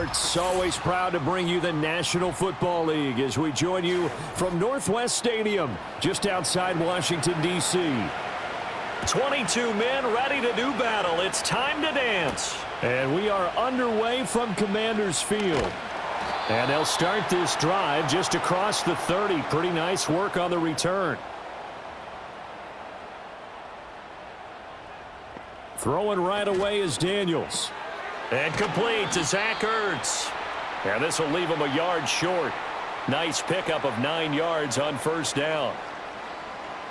sports. Always proud to bring you the National Football League as we join you from Northwest Stadium, just outside Washington, D.C. 22 men ready to do battle. It's time to dance. And we are underway from Commander's Field. And they'll start this drive just across the 30. Pretty nice work on the return. Throwing right away is Daniels. And complete to Zach Ertz. And this will leave him a yard short. Nice pickup of 9 yards on first down.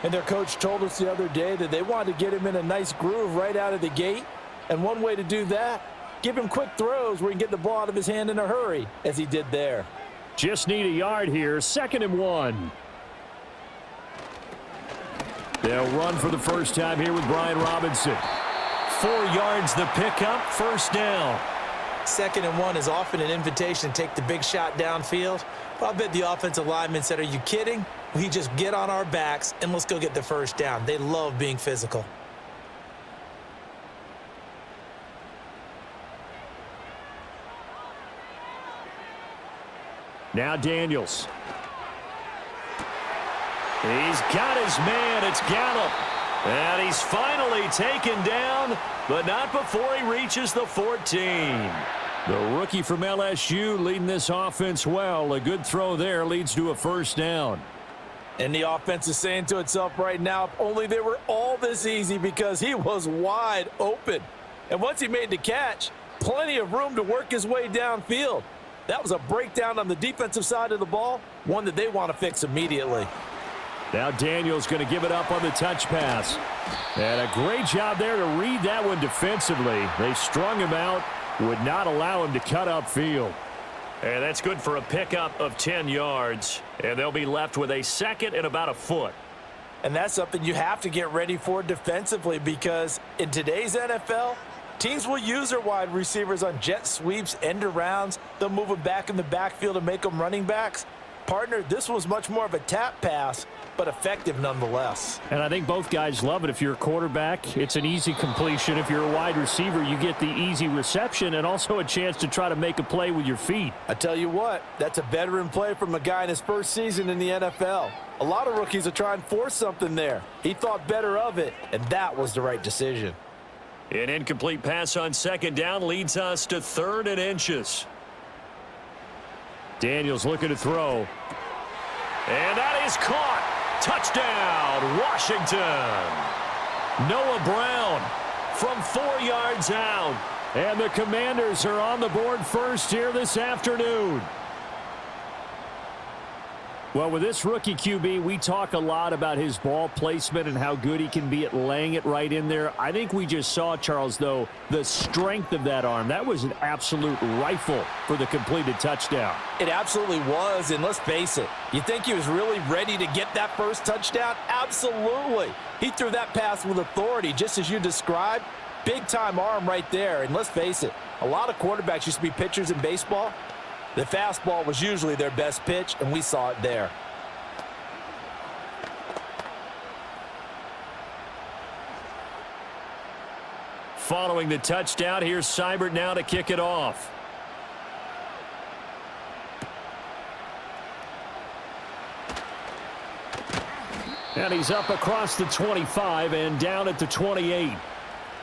And their coach told us the other day that they wanted to get him in a nice groove right out of the gate. And one way to do that, give him quick throws where he can get the ball out of his hand in a hurry, as he did there. Just need a yard here, 2nd and 1. They'll run for the first time here with Brian Robinson. 4 yards the pickup, first down. 2nd and 1 is often an invitation to take the big shot downfield. But I bet the offensive lineman said, are you kidding? We just get on our backs and let's go get the first down. They love being physical. Now Daniels. He's got his man. It's Gallup. And he's finally taken down, but not before he reaches the 14. The rookie from LSU leading this offense well. A good throw there leads to a first down. And the offense is saying to itself right now, if only they were all this easy, because he was wide open. And once he made the catch, plenty of room to work his way downfield. That was a breakdown on the defensive side of the ball, one that they want to fix immediately. Now Daniels going to give it up on the touch pass. And a great job there to read that one defensively. They strung him out, would not allow him to cut upfield. And that's good for a pickup of 10 yards. And they'll be left with a 2nd and about a foot. And that's something you have to get ready for defensively, because in today's NFL, teams will use their wide receivers on jet sweeps, end arounds. They'll move them back in the backfield and make them running backs. Partner, this was much more of a tap pass, but effective nonetheless. And I think both guys love it. If you're a quarterback, it's an easy completion. If you're a wide receiver, you get the easy reception and also a chance to try to make a play with your feet. I tell you what, that's a veteran play from a guy in his first season in the NFL. A lot of rookies will try and force something there. He thought better of it, and that was the right decision. An incomplete pass on 2nd down leads us to 3rd and inches. Daniels looking to throw. And that is caught. Touchdown, Washington. Noah Brown from 4 yards out. And the Commanders are on the board first here this afternoon. Well, with this rookie QB, we talk a lot about his ball placement and how good he can be at laying it right in there. I think we just saw, Charles, though, the strength of that arm. That was an absolute rifle for the completed touchdown. It absolutely was, and let's face it, you think he was really ready to get that first touchdown? Absolutely. He threw that pass with authority, just as you described. Big-time arm right there, and let's face it, a lot of quarterbacks used to be pitchers in baseball. The fastball was usually their best pitch, and we saw it there. Following the touchdown, here's Seibert now to kick it off. And he's up across the 25 and down at the 28.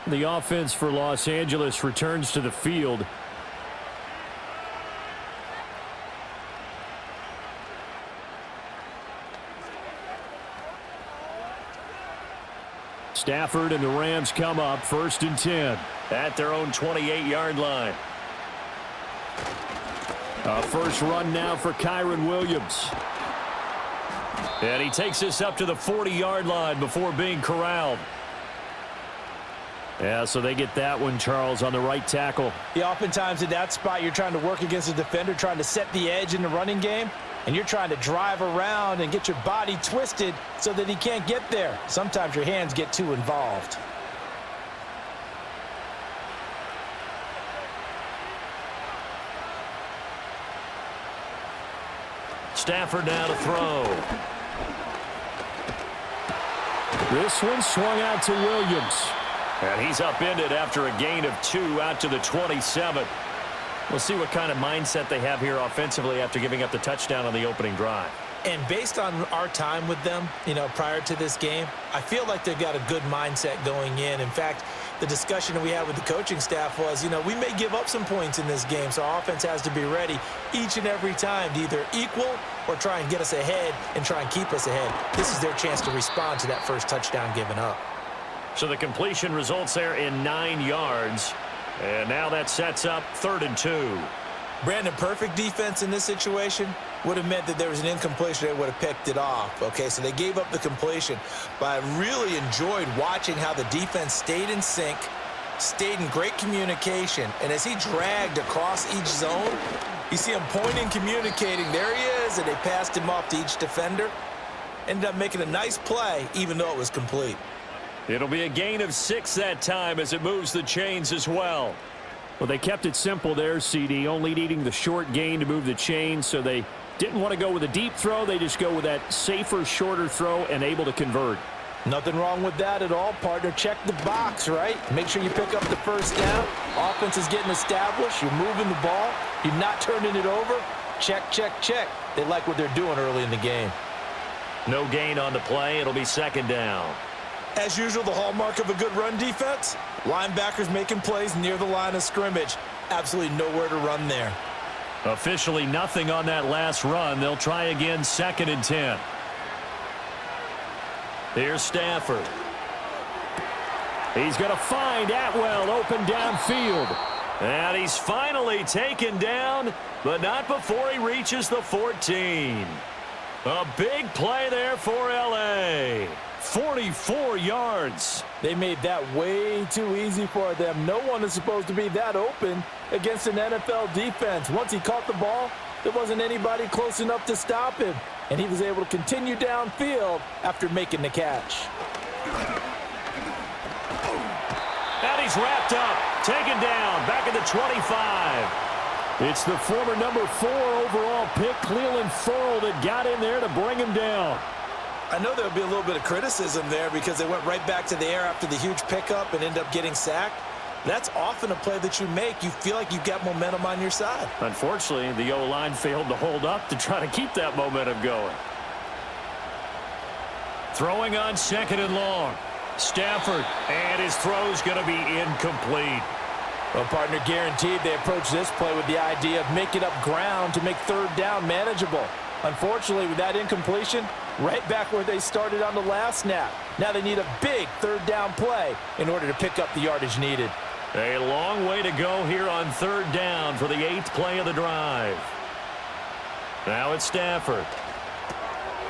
The offense for Los Angeles returns to the field. Stafford and the Rams come up 1st and 10. At their own 28-yard line. A first run now for Kyron Williams. And he takes this up to the 40-yard line before being corralled. Yeah, so they get that one, Charles, on the right tackle. Yeah, oftentimes in that spot, you're trying to work against a defender, trying to set the edge in the running game, and you're trying to drive around and get your body twisted so that he can't get there. Sometimes your hands get too involved. Stafford now to throw. This one swung out to Williams. And he's upended after a gain of 2 out to the 27. We'll see what kind of mindset they have here offensively after giving up the touchdown on the opening drive. And based on our time with them, prior to this game, I feel like they've got a good mindset going in. In fact, the discussion that we had with the coaching staff was, we may give up some points in this game, so our offense has to be ready each and every time to either equal or try and get us ahead and try and keep us ahead. This is their chance to respond to that first touchdown given up. So the completion results there in 9 yards. And now that sets up 3rd and 2. Brandon, perfect defense in this situation would have meant that there was an incompletion. They would have picked it off. Okay, so they gave up the completion. But I really enjoyed watching how the defense stayed in sync, stayed in great communication. And as he dragged across each zone, you see him pointing, communicating. There he is, and they passed him off to each defender. Ended up making a nice play, even though it was complete. It'll be a gain of 6 that time as it moves the chains as well. Well, they kept it simple there, CD, only needing the short gain to move the chains, so they didn't want to go with a deep throw. They just go with that safer, shorter throw and able to convert. Nothing wrong with that at all, partner. Check the box, right? Make sure you pick up the first down. Offense is getting established. You're moving the ball. You're not turning it over. Check, check, check. They like what they're doing early in the game. No gain on the play. It'll be 2nd down. As usual, the hallmark of a good run defense, linebackers making plays near the line of scrimmage. Absolutely nowhere to run there. Officially nothing on that last run. They'll try again, 2nd and 10. Here's Stafford. He's going to find Atwell open downfield. And he's finally taken down, but not before he reaches the 14. A big play there for L.A. 44 yards. They made that way too easy for them. No one is supposed to be that open against an NFL defense. Once he caught the ball, there wasn't anybody close enough to stop him. And he was able to continue downfield after making the catch. And he's wrapped up, taken down, back at the 25. It's the former number 4 overall pick, Cleveland Ferrell, that got in there to bring him down. I know there'll be a little bit of criticism there because they went right back to the air after the huge pickup and ended up getting sacked. That's often a play that you make. You feel like you've got momentum on your side. Unfortunately, the O-line failed to hold up to try to keep that momentum going. Throwing on 2nd and long. Stafford, and his throw's going to be incomplete. Well, partner, guaranteed they approach this play with the idea of making up ground to make 3rd down manageable. Unfortunately, with that incompletion, right back where they started on the last snap. Now they need a big 3rd down play in order to pick up the yardage needed. A long way to go here on 3rd down for the 8th play of the drive. Now it's Stafford.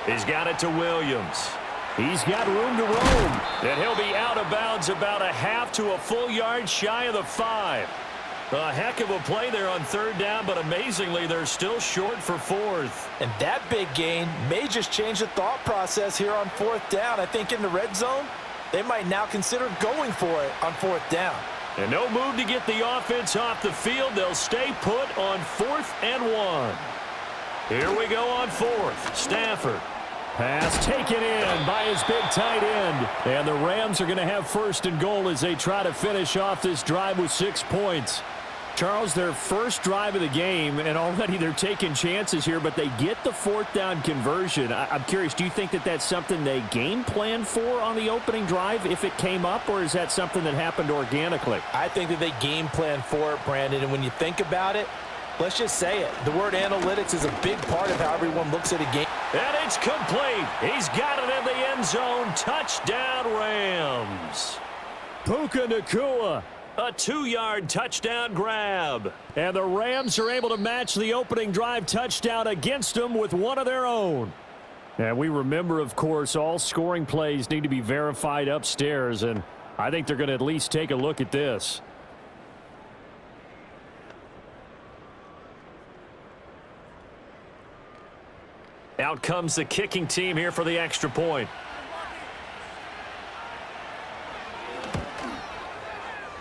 He's got it to Williams. He's got room to roam. And he'll be out of bounds about a half to a full yard shy of the 5. A heck of a play there on 3rd down, but amazingly, they're still short for 4th. And that big gain may just change the thought process here on 4th down. I think in the red zone, they might now consider going for it on 4th down. And no move to get the offense off the field. They'll stay put on 4th and 1. Here we go on 4th. Stafford. Pass taken in by his big tight end. And the Rams are going to have 1st and goal as they try to finish off this drive with 6 points. Charles, their first drive of the game, and already they're taking chances here, but they get the 4th down conversion. I'm curious, do you think that that's something they game planned for on the opening drive if it came up, or is that something that happened organically? I think that they game planned for it, Brandon, and when you think about it, let's just say it. The word analytics is a big part of how everyone looks at a game. And it's complete. He's got it in the end zone. Touchdown, Rams. Puka Nacua. A 2-yard touchdown grab. And the Rams are able to match the opening drive touchdown against them with one of their own. And we remember, of course, all scoring plays need to be verified upstairs, and I think they're going to at least take a look at this. Out comes the kicking team here for the extra point.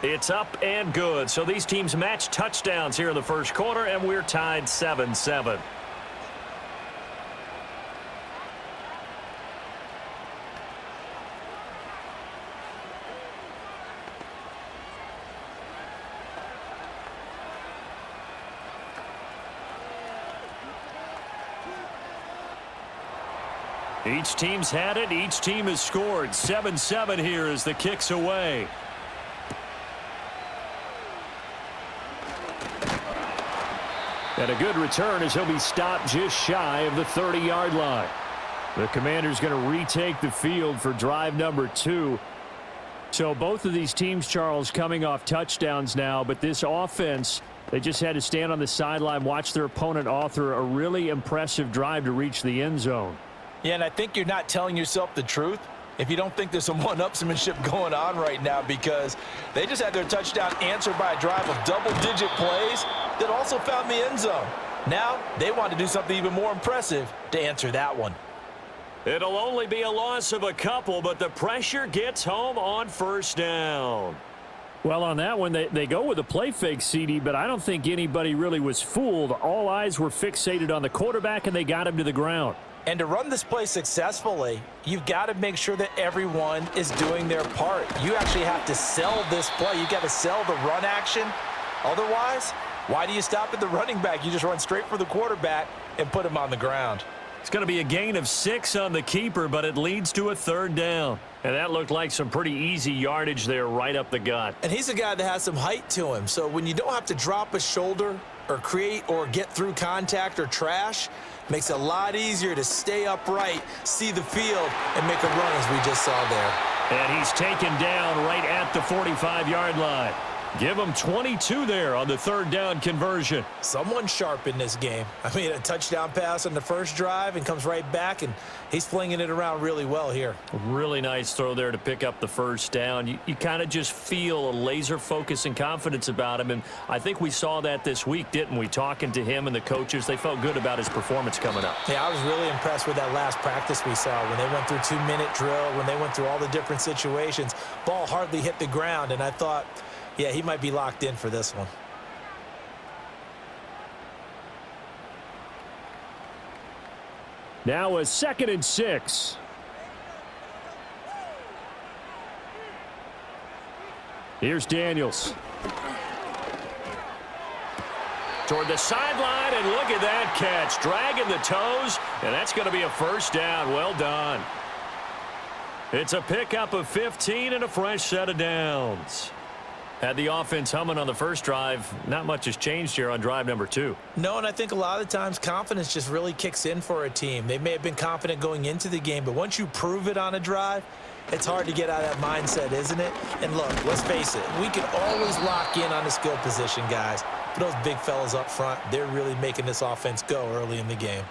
It's up and good. So these teams match touchdowns here in the first quarter, and we're tied 7-7. Each team's had it. Each team has scored. 7-7 here as the kick's away. And a good return as he'll be stopped just shy of the 30-yard line. The Commander's going to retake the field for drive number 2. So both of these teams, Charles, coming off touchdowns now, but this offense, they just had to stand on the sideline, watch their opponent author a really impressive drive to reach the end zone. Yeah, and I think you're not telling yourself the truth if you don't think there's some one-upsmanship going on right now, because they just had their touchdown answered by a drive of double-digit plays that also found the end zone. Now they want to do something even more impressive to answer that one. It'll only be a loss of a couple, but the pressure gets home on first down. Well, on that one, they go with a play fake, CD, but I don't think anybody really was fooled. All eyes were fixated on the quarterback, and they got him to the ground. And to run this play successfully, you've got to make sure that everyone is doing their part. You actually have to sell this play. You've got to sell the run action. Otherwise, why do you stop at the running back? You just run straight for the quarterback and put him on the ground. It's going to be a gain of 6 on the keeper, but it leads to a third down. And that looked like some pretty easy yardage there right up the gut. And he's a guy that has some height to him. So when you don't have to drop a shoulder or create or get through contact or trash, makes it a lot easier to stay upright, see the field, and make a run as we just saw there. And he's taken down right at the 45-yard line. Give him 22 there on the third down conversion. Someone sharp in this game. I mean, a touchdown pass on the first drive and comes right back, and he's flinging it around really well here. Really nice throw there to pick up the first down. You kind of just feel a laser focus and confidence about him, and I think we saw that this week, didn't we? Talking to him and the coaches, they felt good about his performance coming up. Yeah, I was really impressed with that last practice we saw when they went through 2-minute drill, when they went through all the different situations. Ball hardly hit the ground, and I thought, yeah, he might be locked in for this one. Now a 2nd and 6. Here's Daniels. Toward the sideline, and look at that catch. Dragging the toes, and that's going to be a first down. Well done. It's a pickup of 15 and a fresh set of downs. Had the offense humming on the first drive. Not much has changed here on drive number 2. No, and I think a lot of times confidence just really kicks in for a team. They may have been confident going into the game, but once you prove it on a drive, it's hard to get out of that mindset, isn't it? And look, let's face it, we can always lock in on the skill position, guys. But those big fellas up front, they're really making this offense go early in the game.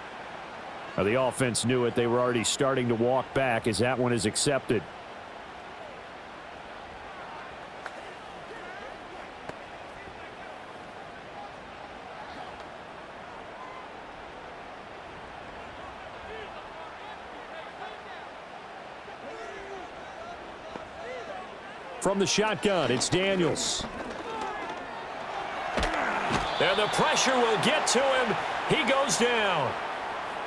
Now, the offense knew it. They were already starting to walk back as that one is accepted. From the shotgun, it's Daniels. And the pressure will get to him. He goes down.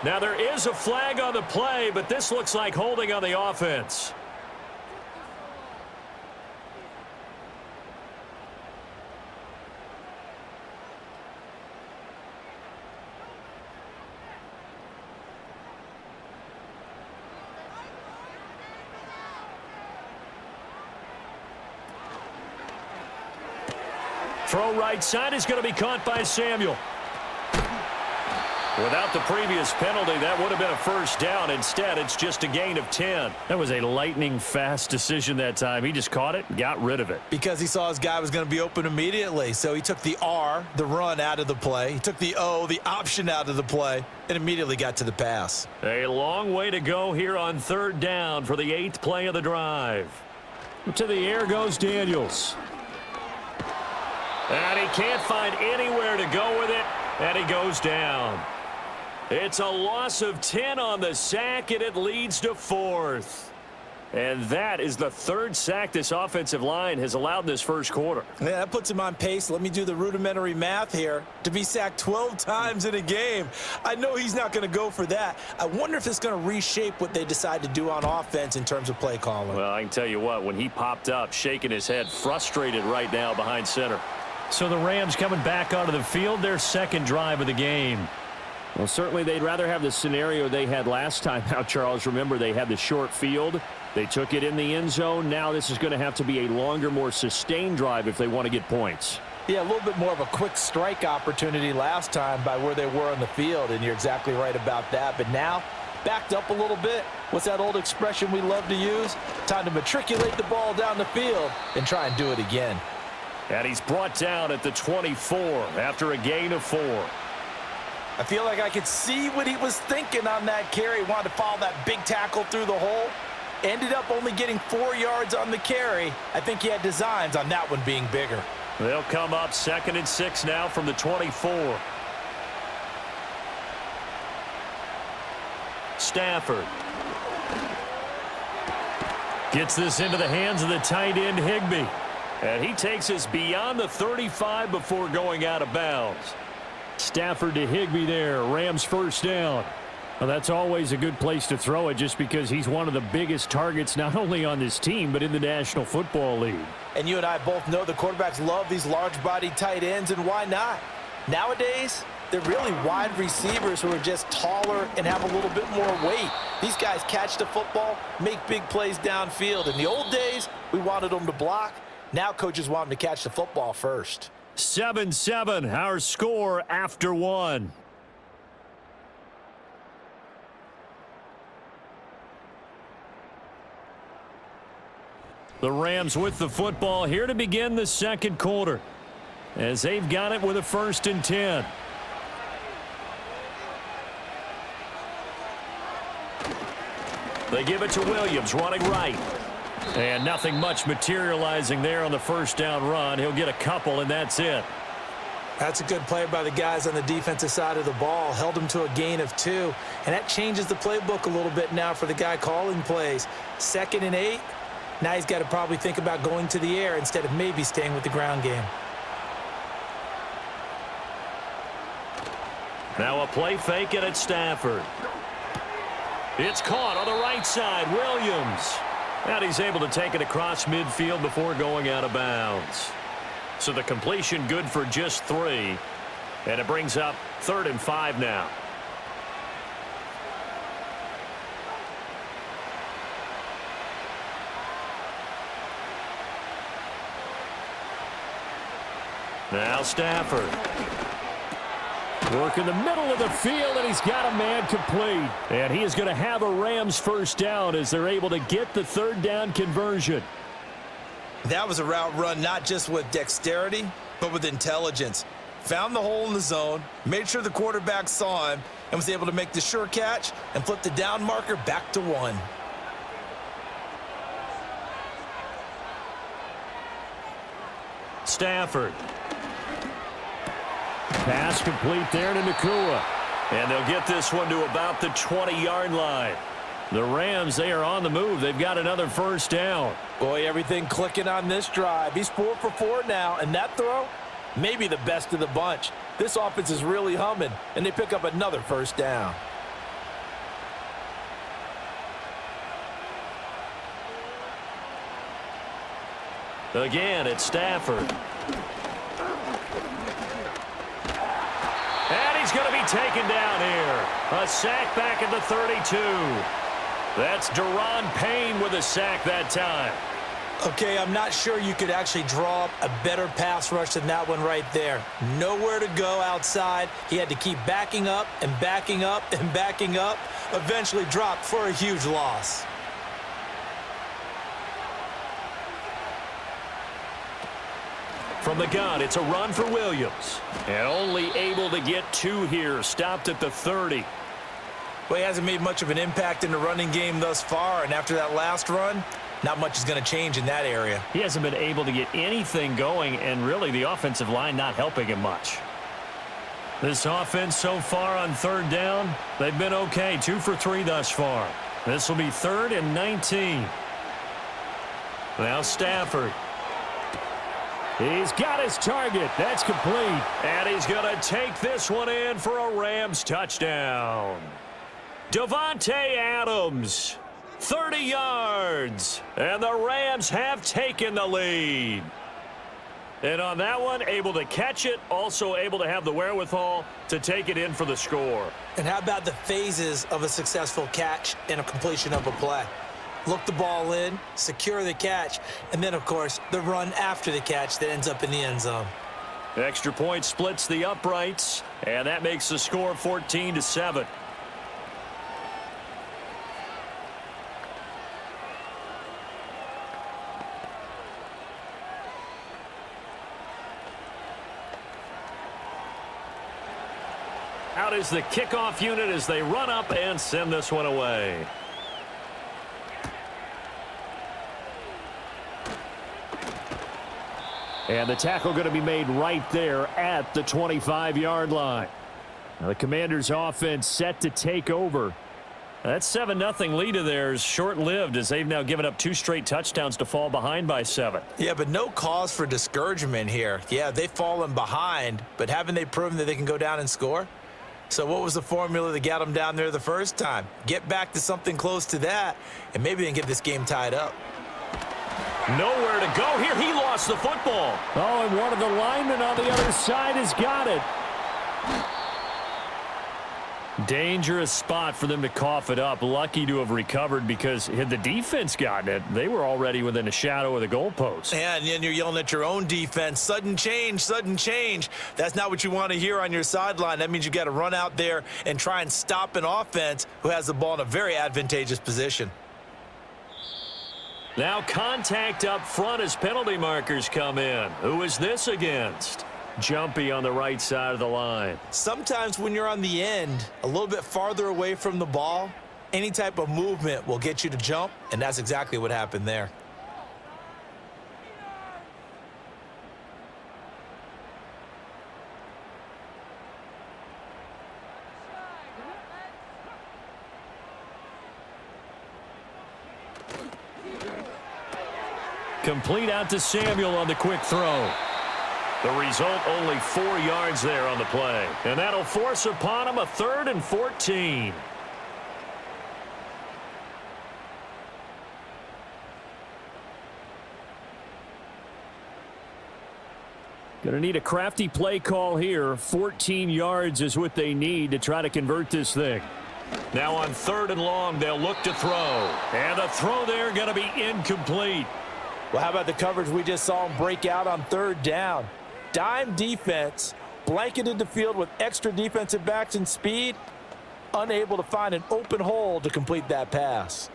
Now there is a flag on the play, but this looks like holding on the offense. Throw right side is going to be caught by Samuel. Without the previous penalty, that would have been a first down. Instead, it's just a gain of 10. That was a lightning-fast decision that time. He just caught it and got rid of it. Because he saw his guy was going to be open immediately. So he took the R, the run, out of the play. He took the O, the option, out of the play, and immediately got to the pass. A long way to go here on third down for the 8th play of the drive. To the air goes Daniels. And he can't find anywhere to go with it, and he goes down. It's a loss of 10 on the sack, and it leads to 4th. And that is the 3rd sack this offensive line has allowed in this first quarter. Yeah, that puts him on pace. Let me do the rudimentary math here. To be sacked 12 times in a game. I know he's not going to go for that. I wonder if it's going to reshape what they decide to do on offense in terms of play calling. Well, I can tell you what, when he popped up, shaking his head, frustrated right now behind center. So the Rams coming back onto the field, their 2nd drive of the game. Well, certainly they'd rather have the scenario they had last time out, Charles. Remember, they had the short field. They took it in the end zone. Now this is going to have to be a longer, more sustained drive if they want to get points. Yeah, a little bit more of a quick strike opportunity last time by where they were on the field, and you're exactly right about that. But now, backed up a little bit. What's that old expression we love to use? Time to matriculate the ball down the field and try and do it again. And he's brought down at the 24 after a gain of 4. I feel like I could see what he was thinking on that carry. Wanted to follow that big tackle through the hole. Ended up only getting 4 yards on the carry. I think he had designs on that one being bigger. They'll come up 2nd and 6 now from the 24. Stafford gets this into the hands of the tight end Higbee. And he takes us beyond the 35 before going out of bounds. Stafford to Higbee there. Rams first down. Well, that's always a good place to throw it just because he's one of the biggest targets not only on this team but in the National Football League. And you and I both know the quarterbacks love these large-bodied tight ends, and why not? Nowadays, they're really wide receivers who are just taller and have a little bit more weight. These guys catch the football, make big plays downfield. In the old days, we wanted them to block. Now coaches want them to catch the football first. 7-7, our score after 1. The Rams with the football here to begin the second quarter as they've got it with a 1st and 10. They give it to Williams running right. And nothing much materializing there on the first down run. He'll get a couple, and that's it. That's a good play by the guys on the defensive side of the ball. Held him to a gain of 2. And that changes the playbook a little bit now for the guy calling plays. 2nd and 8. Now he's got to probably think about going to the air instead of maybe staying with the ground game. Now a play fake it at Stafford. It's caught on the right side. Williams. And he's able to take it across midfield before going out of bounds. So the completion good for just 3. And it brings up 3rd and 5 now. Now Stafford. Work in the middle of the field, and he's got a man complete. And he is going to have a Rams first down as they're able to get the 3rd down conversion. That was a route run not just with dexterity, but with intelligence. Found the hole in the zone, made sure the quarterback saw him, and was able to make the sure catch and flip the down marker back to 1. Stafford. Pass complete there to Nakua. And they'll get this one to about the 20-yard line. The Rams, they are on the move. They've got another first down. Boy, everything clicking on this drive. He's 4 for 4 now, and that throw, maybe the best of the bunch. This offense is really humming, and they pick up another first down. Again, it's Stafford. And he's going to be taken down here. A sack back at the 32. That's Daron Payne with a sack that time. Okay, I'm not sure you could actually draw up a better pass rush than that one right there. Nowhere to go outside. He had to keep backing up and backing up and backing up. Eventually dropped for a huge loss. From the gun, it's a run for Williams. And only able to get 2 here. Stopped at the 30. Well, he hasn't made much of an impact in the running game thus far, and after that last run, not much is going to change in that area. He hasn't been able to get anything going, and really the offensive line not helping him much. This offense so far on 3rd down, they've been okay. 2 for 3 thus far. This will be 3rd and 19. Now Stafford. He's got his target. That's complete. And he's going to take this one in for a Rams touchdown. Davante Adams, 30 yards. And the Rams have taken the lead. And on that one, able to catch it, also able to have the wherewithal to take it in for the score. And how about the phases of a successful catch and a completion of a play? Look the ball in, secure the catch, and then, of course, the run after the catch that ends up in the end zone. Extra point splits the uprights, and that makes the score 14-7. Out is the kickoff unit as they run up and send this one away. And the tackle going to be made right there at the 25-yard line. Now the Commanders' offense set to take over. That 7-0 lead of theirs short-lived as they've now given up 2 straight touchdowns to fall behind by 7. Yeah, but no cause for discouragement here. Yeah, they've fallen behind, but haven't they proven that they can go down and score? So what was the formula that got them down there the first time? Get back to something close to that, and maybe they can get this game tied up. Nowhere to go here. He lost the football. Oh, and one of the linemen on the other side has got it. Dangerous spot for them to cough it up. Lucky to have recovered because had the defense gotten it, they were already within a shadow of the goalpost. And then you're yelling at your own defense, sudden change, sudden change. That's not what you want to hear on your sideline. That means you got to run out there and try and stop an offense who has the ball in a very advantageous position. Now contact up front as penalty markers come in. Who is this against? Jumpy on the right side of the line. Sometimes when you're on the end, a little bit farther away from the ball, any type of movement will get you to jump, and that's exactly what happened there. Complete out to Samuel on the quick throw. The result, only 4 yards there on the play. And that'll force upon him a 3rd and 14. Going to need a crafty play call here. 14 yards is what they need to try to convert this thing. Now on 3rd and long, they'll look to throw. And the throw there going to be incomplete. Well, how about the coverage we just saw him break out on 3rd down? Dime defense, blanketed the field with extra defensive backs and speed, unable to find an open hole to complete that pass.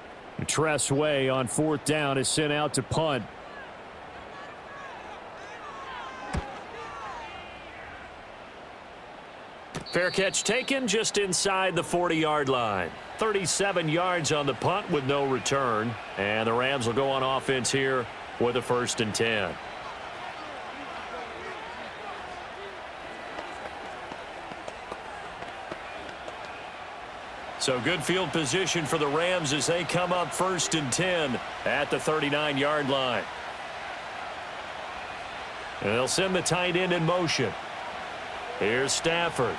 Tress Way on 4th down is sent out to punt. Fair catch taken just inside the 40-yard line. 37 yards on the punt with no return. And the Rams will go on offense here with a 1st and 10. So good field position for the Rams as they come up 1st and 10 at the 39-yard line. And they'll send the tight end in motion. Here's Stafford.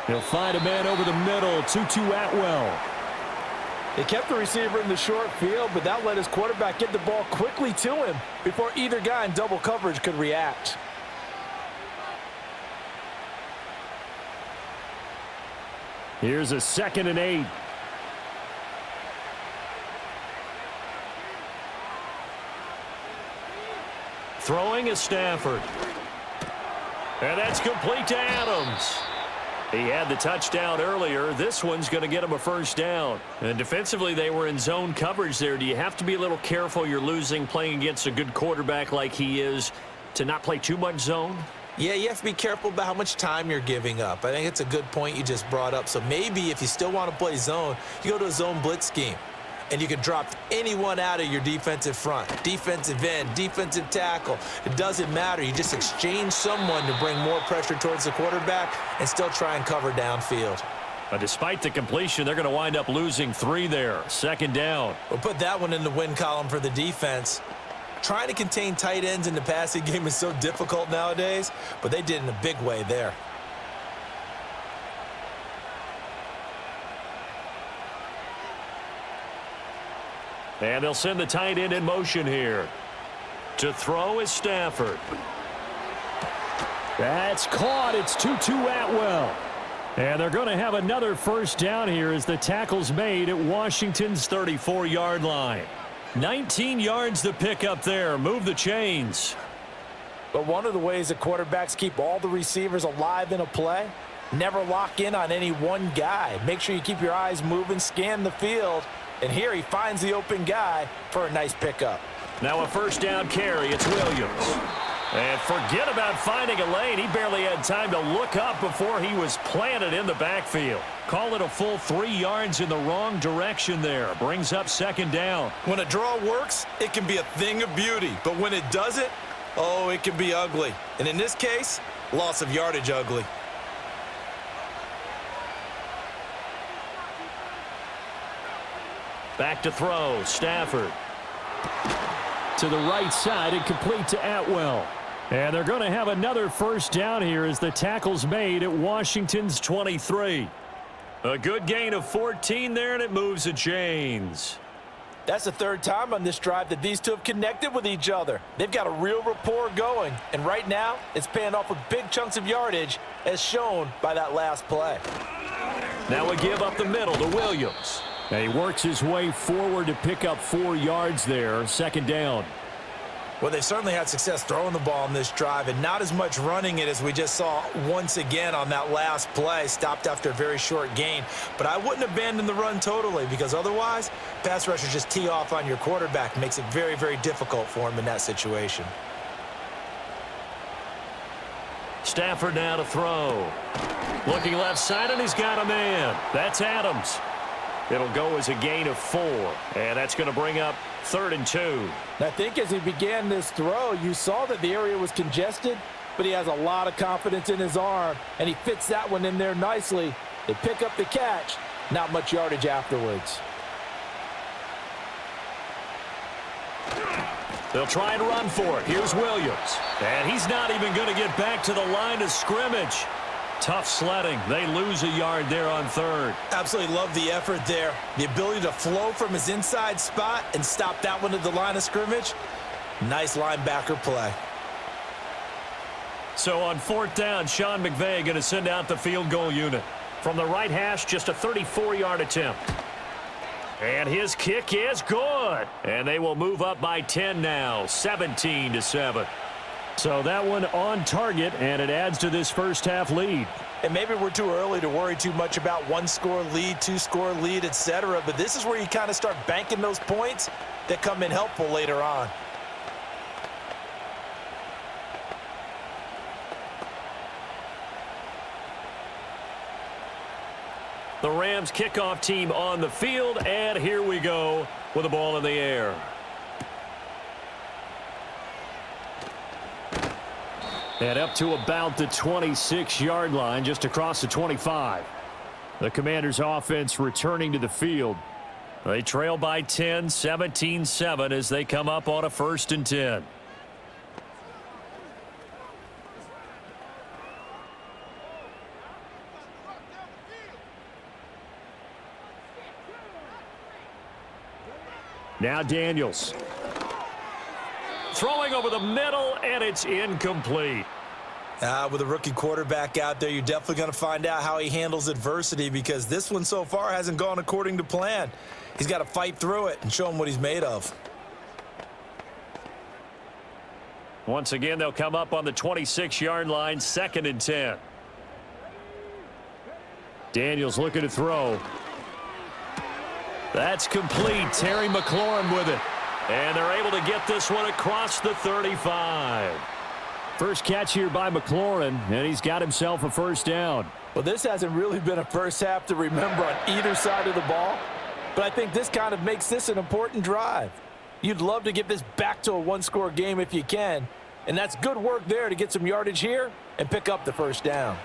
He'll find a man over the middle. Tutu Atwell. They kept the receiver in the short field, but that let his quarterback get the ball quickly to him before either guy in double coverage could react. Here's a 2nd and 8. Throwing is Stafford. And that's complete to Adams. He had the touchdown earlier. This one's going to get him a 1st down. And defensively, they were in zone coverage there. Do you have to be a little careful? You're losing playing against a good quarterback like he is to not play too much zone? Yeah, you have to be careful about how much time you're giving up. I think it's a good point you just brought up. So maybe if you still want to play zone, you go to a zone blitz scheme. And you can drop anyone out of your defensive front, defensive end, defensive tackle. It doesn't matter. You just exchange someone to bring more pressure towards the quarterback and still try and cover downfield. But despite the completion, they're going to wind up losing 3 there. 2nd down. We'll put that one in the win column for the defense. Trying to contain tight ends in the passing game is so difficult nowadays, but they did it in a big way there. And they'll send the tight end in motion here. To throw is Stafford. That's caught. It's 2-2 Atwell. And they're going to have another first down here as the tackle's made at Washington's 34-yard line. 19 yards to pick up there. Move the chains. But one of the ways that quarterbacks keep all the receivers alive in a play, never lock in on any one guy. Make sure you keep your eyes moving, scan the field. And here he finds the open guy for a nice pickup. Now a first down carry. It's Williams. And forget about finding a lane. He barely had time to look up before he was planted in the backfield. Call it a full 3 yards in the wrong direction there. Brings up second down. When a draw works, it can be a thing of beauty. But when it doesn't, oh, it can be ugly. And in this case, loss of yardage ugly. Back to throw. Stafford. To the right side and complete to Atwell. And they're going to have another first down here as the tackle's made at Washington's 23. A good gain of 14 there, and it moves the chains. That's the third time on this drive that these two have connected with each other. They've got a real rapport going, and right now it's paying off with big chunks of yardage as shown by that last play. Now we give up the middle to Williams. And he works his way forward to pick up 4 yards there. Second down. Well, they certainly had success throwing the ball in this drive and not as much running it as we just saw once again on that last play. Stopped after a very short gain. But I wouldn't abandon the run totally because otherwise, pass rushers just tee off on your quarterback. Makes it very, very difficult for him in that situation. Stafford now to throw. Looking left side, and he's got a man. That's Adams. It'll go as a gain of 4, and that's going to bring up 3rd and 2. I think as he began this throw, you saw that the area was congested, but he has a lot of confidence in his arm, and he fits that one in there nicely. They pick up the catch, not much yardage afterwards. They'll try and run for it. Here's Williams. And he's not even going to get back to the line of scrimmage. Tough sledding. They lose a yard there on 3rd. Absolutely love the effort there. The ability to flow from his inside spot and stop that one at the line of scrimmage. Nice linebacker play. So on 4th down, Sean McVay going to send out the field goal unit. From the right hash, just a 34-yard attempt. And his kick is good. And they will move up by 10 now, 17-7. So that one on target, and it adds to this first half lead. And maybe we're too early to worry too much about 1-score lead, 2-score lead, etc. But this is where you kind of start banking those points that come in helpful later on. The Rams kickoff team on the field, and here we go with the ball in the air. And up to about the 26-yard line, just across the 25. The Commanders' offense returning to the field. They trail by 10, 17-7 as they come up on a 1st and 10. Now Daniels. Throwing over the middle, and it's incomplete. With a rookie quarterback out there, you're definitely going to find out how he handles adversity because this one so far hasn't gone according to plan. He's got to fight through it and show him what he's made of. Once again, they'll come up on the 26-yard line, 2nd and 10. Daniels looking to throw. That's complete. Terry McLaurin with it. And they're able to get this one across the 35. First catch here by McLaurin, and he's got himself a first down. Well, this hasn't really been a first half to remember on either side of the ball, but I think this kind of makes this an important drive. You'd love to get this back to a 1-score game if you can, and that's good work there to get some yardage here and pick up the first down.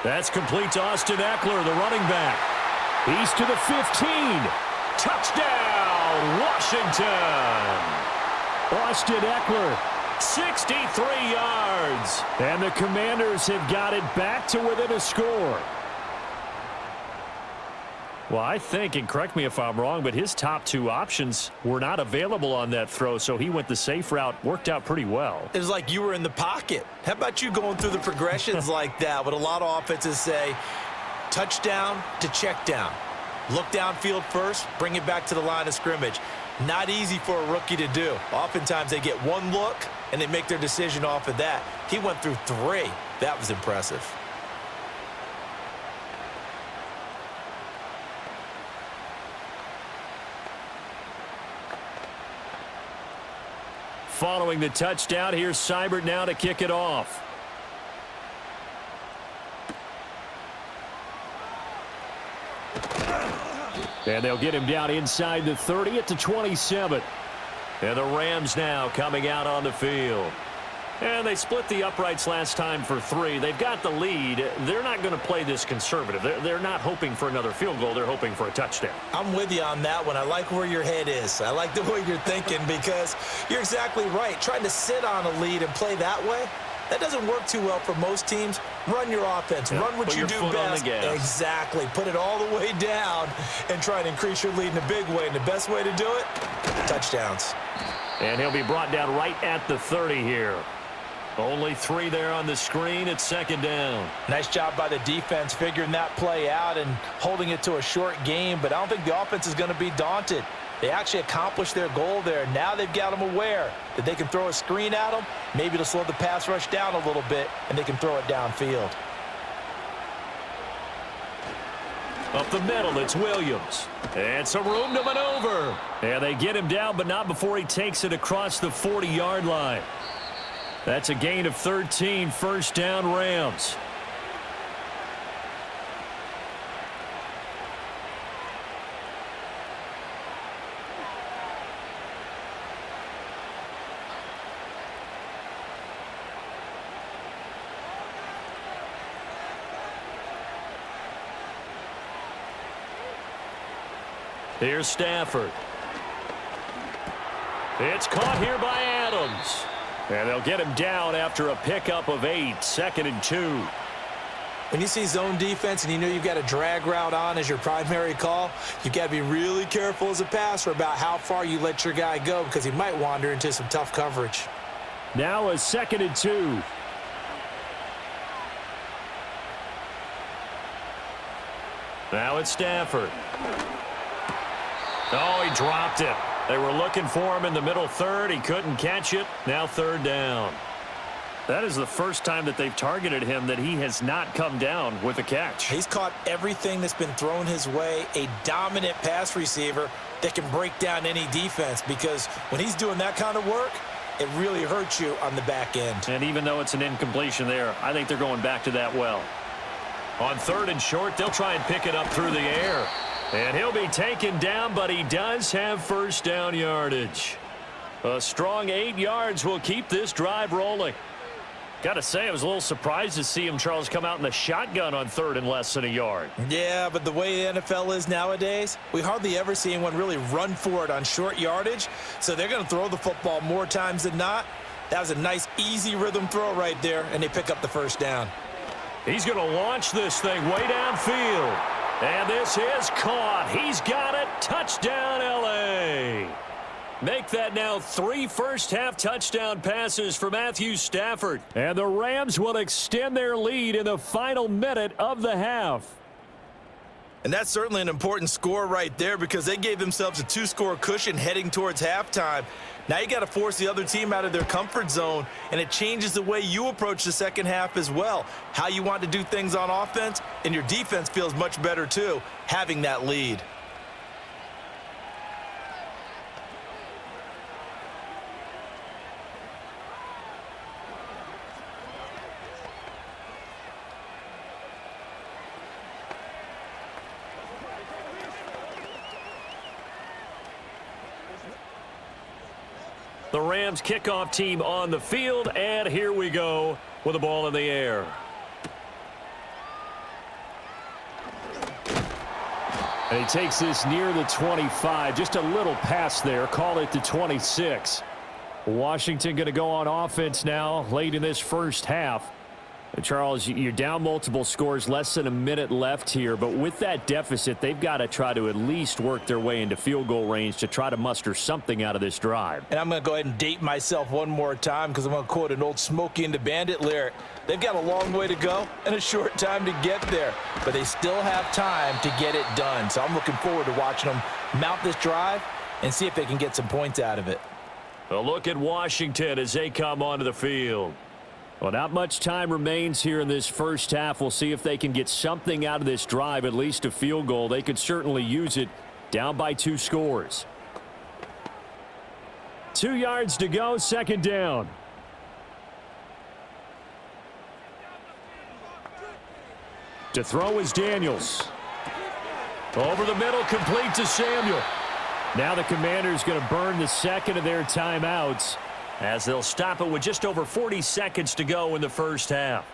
That's complete to Austin Eckler, the running back. He's to the 15. Touchdown, Washington. Austin Eckler. 63 yards. And the Commanders have got it back to within a score. Well, I think, and correct me if I'm wrong, but his top two options were not available on that throw, so he went the safe route. Worked out pretty well. It was like you were in the pocket. How about you going through the progressions like that? What a lot of offenses say, touchdown to check down. Look downfield first, bring it back to the line of scrimmage. Not easy for a rookie to do. Oftentimes they get one look, and they make their decision off of that. He went through three. That was impressive. Following the touchdown, here's Seibert now to kick it off. And they'll get him down inside the 30 at the 27. And the Rams now coming out on the field. And they split the uprights last time for 3. They've got the lead. They're not going to play this conservative. They're not hoping for another field goal. They're hoping for a touchdown. I'm with you on that one. I like where your head is. I like the way you're thinking because you're exactly right. Trying to sit on a lead and play that way, that doesn't work too well for most teams. Run your offense. Run what you do best. Exactly. Put it all the way down and try and increase your lead in a big way. And the best way to do it, touchdowns. And he'll be brought down right at the 30 here. Only 3 there on the screen. It's second down. Nice job by the defense figuring that play out and holding it to a short game, but I don't think the offense is going to be daunted. They actually accomplished their goal there. Now they've got them aware that they can throw a screen at them, maybe to slow the pass rush down a little bit, and they can throw it downfield. Up the middle, it's Williams. And some room to maneuver. And they get him down, but not before he takes it across the 40-yard line. That's a gain of 13, first down Rams. Here's Stafford. It's caught here by Adams. And they'll get him down after a pickup of 8, second and 2. When you see zone defense and you know you've got a drag route on as your primary call, you've got to be really careful as a passer about how far you let your guy go because he might wander into some tough coverage. Now a second and 2. Now it's Stafford. Oh, he dropped it. They were looking for him in the middle third. He couldn't catch it. Now third down. That is the first time that they've targeted him that he has not come down with a catch. He's caught everything that's been thrown his way. A dominant pass receiver that can break down any defense because when he's doing that kind of work, it really hurts you on the back end. And even though it's an incompletion there, I think they're going back to that well. On third and short, they'll try and pick it up through the air. And he'll be taken down, but he does have first down yardage. A strong 8 yards will keep this drive rolling. Got to say, I was a little surprised to see him, Charles, come out in the shotgun on third and less than a yard. Yeah, but the way the NFL is nowadays, we hardly ever see anyone really run for it on short yardage. So they're going to throw the football more times than not. That was a nice, easy rhythm throw right there, and they pick up the first down. He's going to launch this thing way downfield. And this is caught. He's got it. Touchdown, L.A. Make that now 3 first-half touchdown passes for Matthew Stafford. And the Rams will extend their lead in the final minute of the half. And that's certainly an important score right there because they gave themselves a 2-score cushion heading towards halftime. Now you got to force the other team out of their comfort zone, and it changes the way you approach the second half as well. How you want to do things on offense, and your defense feels much better too, having that lead. The Rams kickoff team on the field, and here we go with the ball in the air. And he takes this near the 25, just a little pass there, call it the 26. Washington going to go on offense now late in this first half. Charles, you're down multiple scores, less than a minute left here, but with that deficit, they've got to try to at least work their way into field goal range to try to muster something out of this drive. And I'm going to go ahead and date myself one more time because I'm going to quote an old Smokey and the Bandit lyric. They've got a long way to go and a short time to get there, but they still have time to get it done. So I'm looking forward to watching them mount this drive and see if they can get some points out of it. A look at Washington as they come onto the field. Well, not much time remains here in this first half. We'll see if they can get something out of this drive, at least a field goal. They could certainly use it, down by 2 scores. 2 yards to go, second down. To throw is Daniels. Over the middle, complete to Samuel. Now the Commanders going to burn the second of their timeouts, as they'll stop it with just over 40 seconds to go in the first half.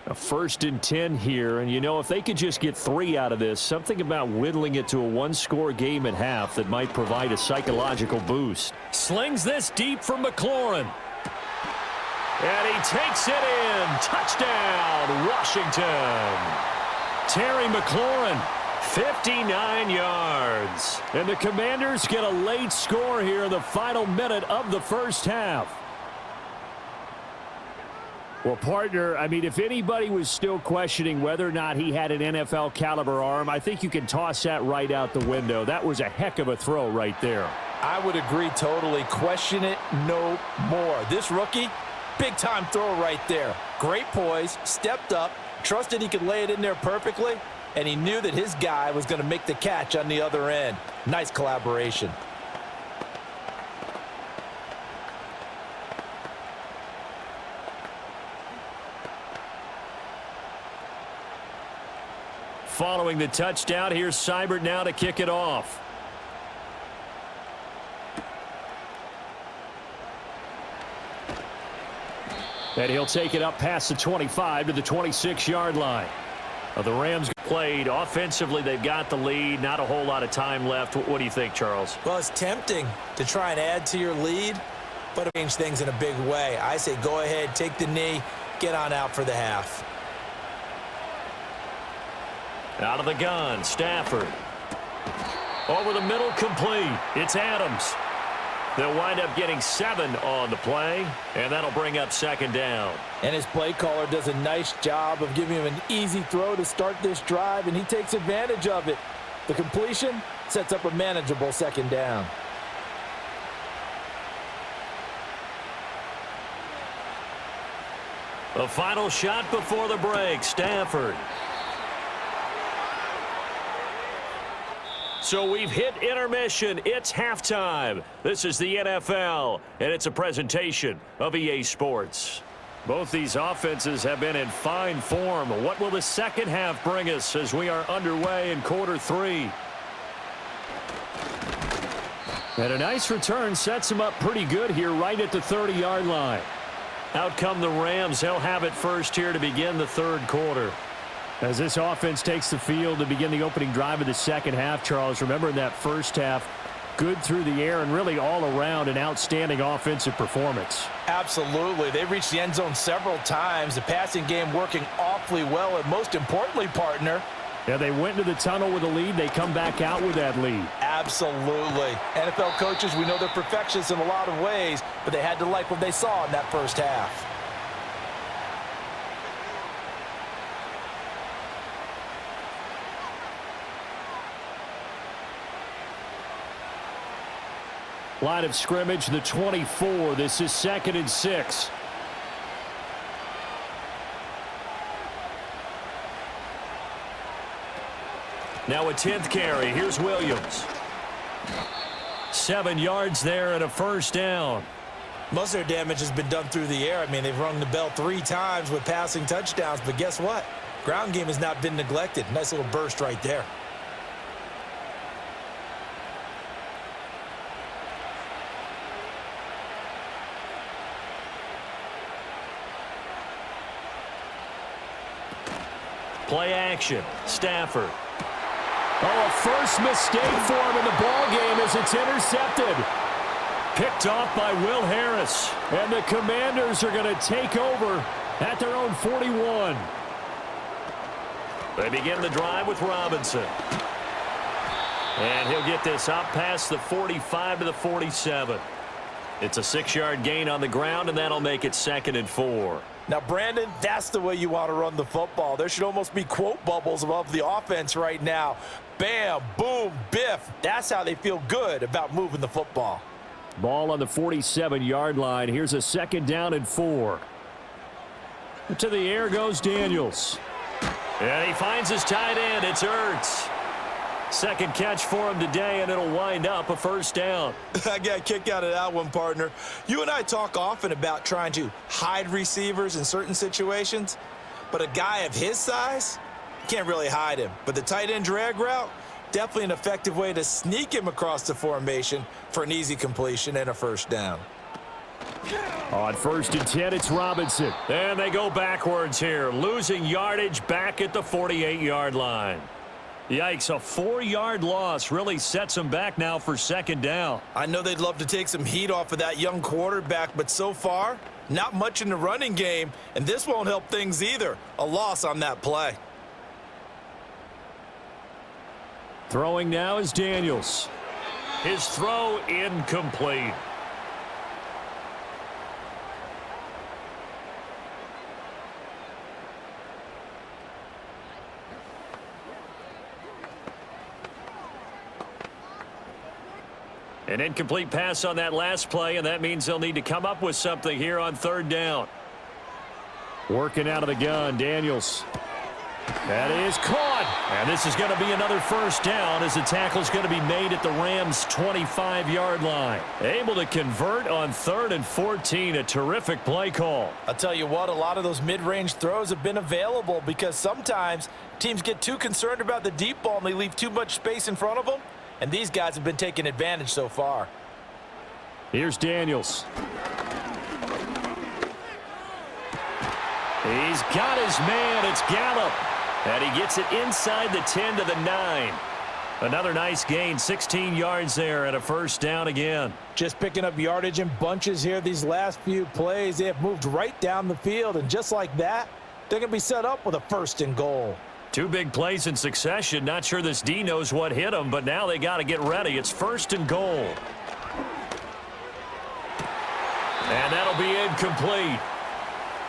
A 1st and 10 here, and if they could just get 3 out of this, something about whittling it to a 1-score game at half that might provide a psychological boost. Slings this deep for McLaurin. And he takes it in. Touchdown, Washington. Terry McLaurin, 59 yards. And the Commanders get a late score here in the final minute of the first half. Well, partner, I mean, if anybody was still questioning whether or not he had an NFL caliber arm, I think you can toss that right out the window. That was a heck of a throw right there. I would agree totally. Question it no more. This rookie, big-time throw right there. Great poise, stepped up, trusted he could lay it in there perfectly, and he knew that his guy was going to make the catch on the other end. Nice collaboration. Following the touchdown, here's Seibert now to kick it off. And he'll take it up past the 25 to the 26-yard line. The Rams played offensively. They've got the lead. Not a whole lot of time left. What do you think, Charles? Well, it's tempting to try and add to your lead, but it change things in a big way. I say go ahead, take the knee, get on out for the half. Out of the gun, Stafford. Over the middle, complete. It's Adams. They'll wind up getting 7 on the play, and that'll bring up second down. And his play caller does a nice job of giving him an easy throw to start this drive, and he takes advantage of it. The completion sets up a manageable second down. The final shot before the break, Stafford. So we've hit intermission. It's halftime. This is the NFL, and it's a presentation of EA Sports. Both these offenses have been in fine form. What will the second half bring us as we are underway in quarter 3? And a nice return sets him up pretty good here right at the 30-yard line. Out come the Rams. They'll have it first here to begin the third quarter. As this offense takes the field to begin the opening drive of the second half, Charles, remember in that first half, good through the air and really all around an outstanding offensive performance. Absolutely. They reached the end zone several times. The passing game working awfully well, and most importantly, partner, yeah, they went into the tunnel with a lead. They come back out with that lead. Absolutely. NFL coaches, we know they're perfectionists in a lot of ways, but they had to like what they saw in that first half. Line of scrimmage, the 24. This is 2nd and 6. Now a 10th carry. Here's Williams. 7 yards there and a first down. Most of their damage has been done through the air. I mean, they've rung the bell 3 times with passing touchdowns, but guess what? Ground game has not been neglected. Nice little burst right there. Play action. Stafford. Oh, a first mistake for him in the ball game as it's intercepted. Picked off by Will Harris. And the Commanders are going to take over at their own 41. They begin the drive with Robinson. And he'll get this up past the 45 to the 47. It's a 6-yard gain on the ground, and that'll make it 2nd and 4. Now, Brandon, that's the way you want to run the football. There should almost be quote bubbles above the offense right now. Bam, boom, biff. That's how they feel good about moving the football. Ball on the 47-yard line. Here's a 2nd down and 4. To the air goes Daniels. And he finds his tight end. It's Ertz. Second catch for him today, and it'll wind up a 1st down. I got a kick out of that one, partner. You and I talk often about trying to hide receivers in certain situations, but a guy of his size, can't really hide him. But the tight end drag route, definitely an effective way to sneak him across the formation for an easy completion and a 1st down. On 1st and 10, it's Robinson. And they go backwards here, losing yardage back at the 48-yard line. Yikes, a 4-yard loss really sets them back now for 2nd down. I know they'd love to take some heat off of that young quarterback, but so far, not much in the running game, and this won't help things either. A loss on that play. Throwing now is Daniels. His throw incomplete. An incomplete pass on that last play, and that means they'll need to come up with something here on 3rd down. Working out of the gun, Daniels. That is caught. And this is going to be another 1st down as the tackle's going to be made at the Rams' 25-yard line. Able to convert on 3rd and 14. A terrific play call. I'll tell you what, a lot of those mid-range throws have been available because sometimes teams get too concerned about the deep ball and they leave too much space in front of them. And these guys have been taking advantage so far. Here's Daniels. He's got his man. It's Gallup. And he gets it inside the 10 to the 9. Another nice gain, 16 yards there and a 1st down again. Just picking up yardage in bunches here these last few plays. They have moved right down the field, and just like that, they're going to be set up with a 1st and goal. 2 big plays in succession. Not sure this D knows what hit him, but now they got to get ready. It's 1st and goal. And that'll be incomplete.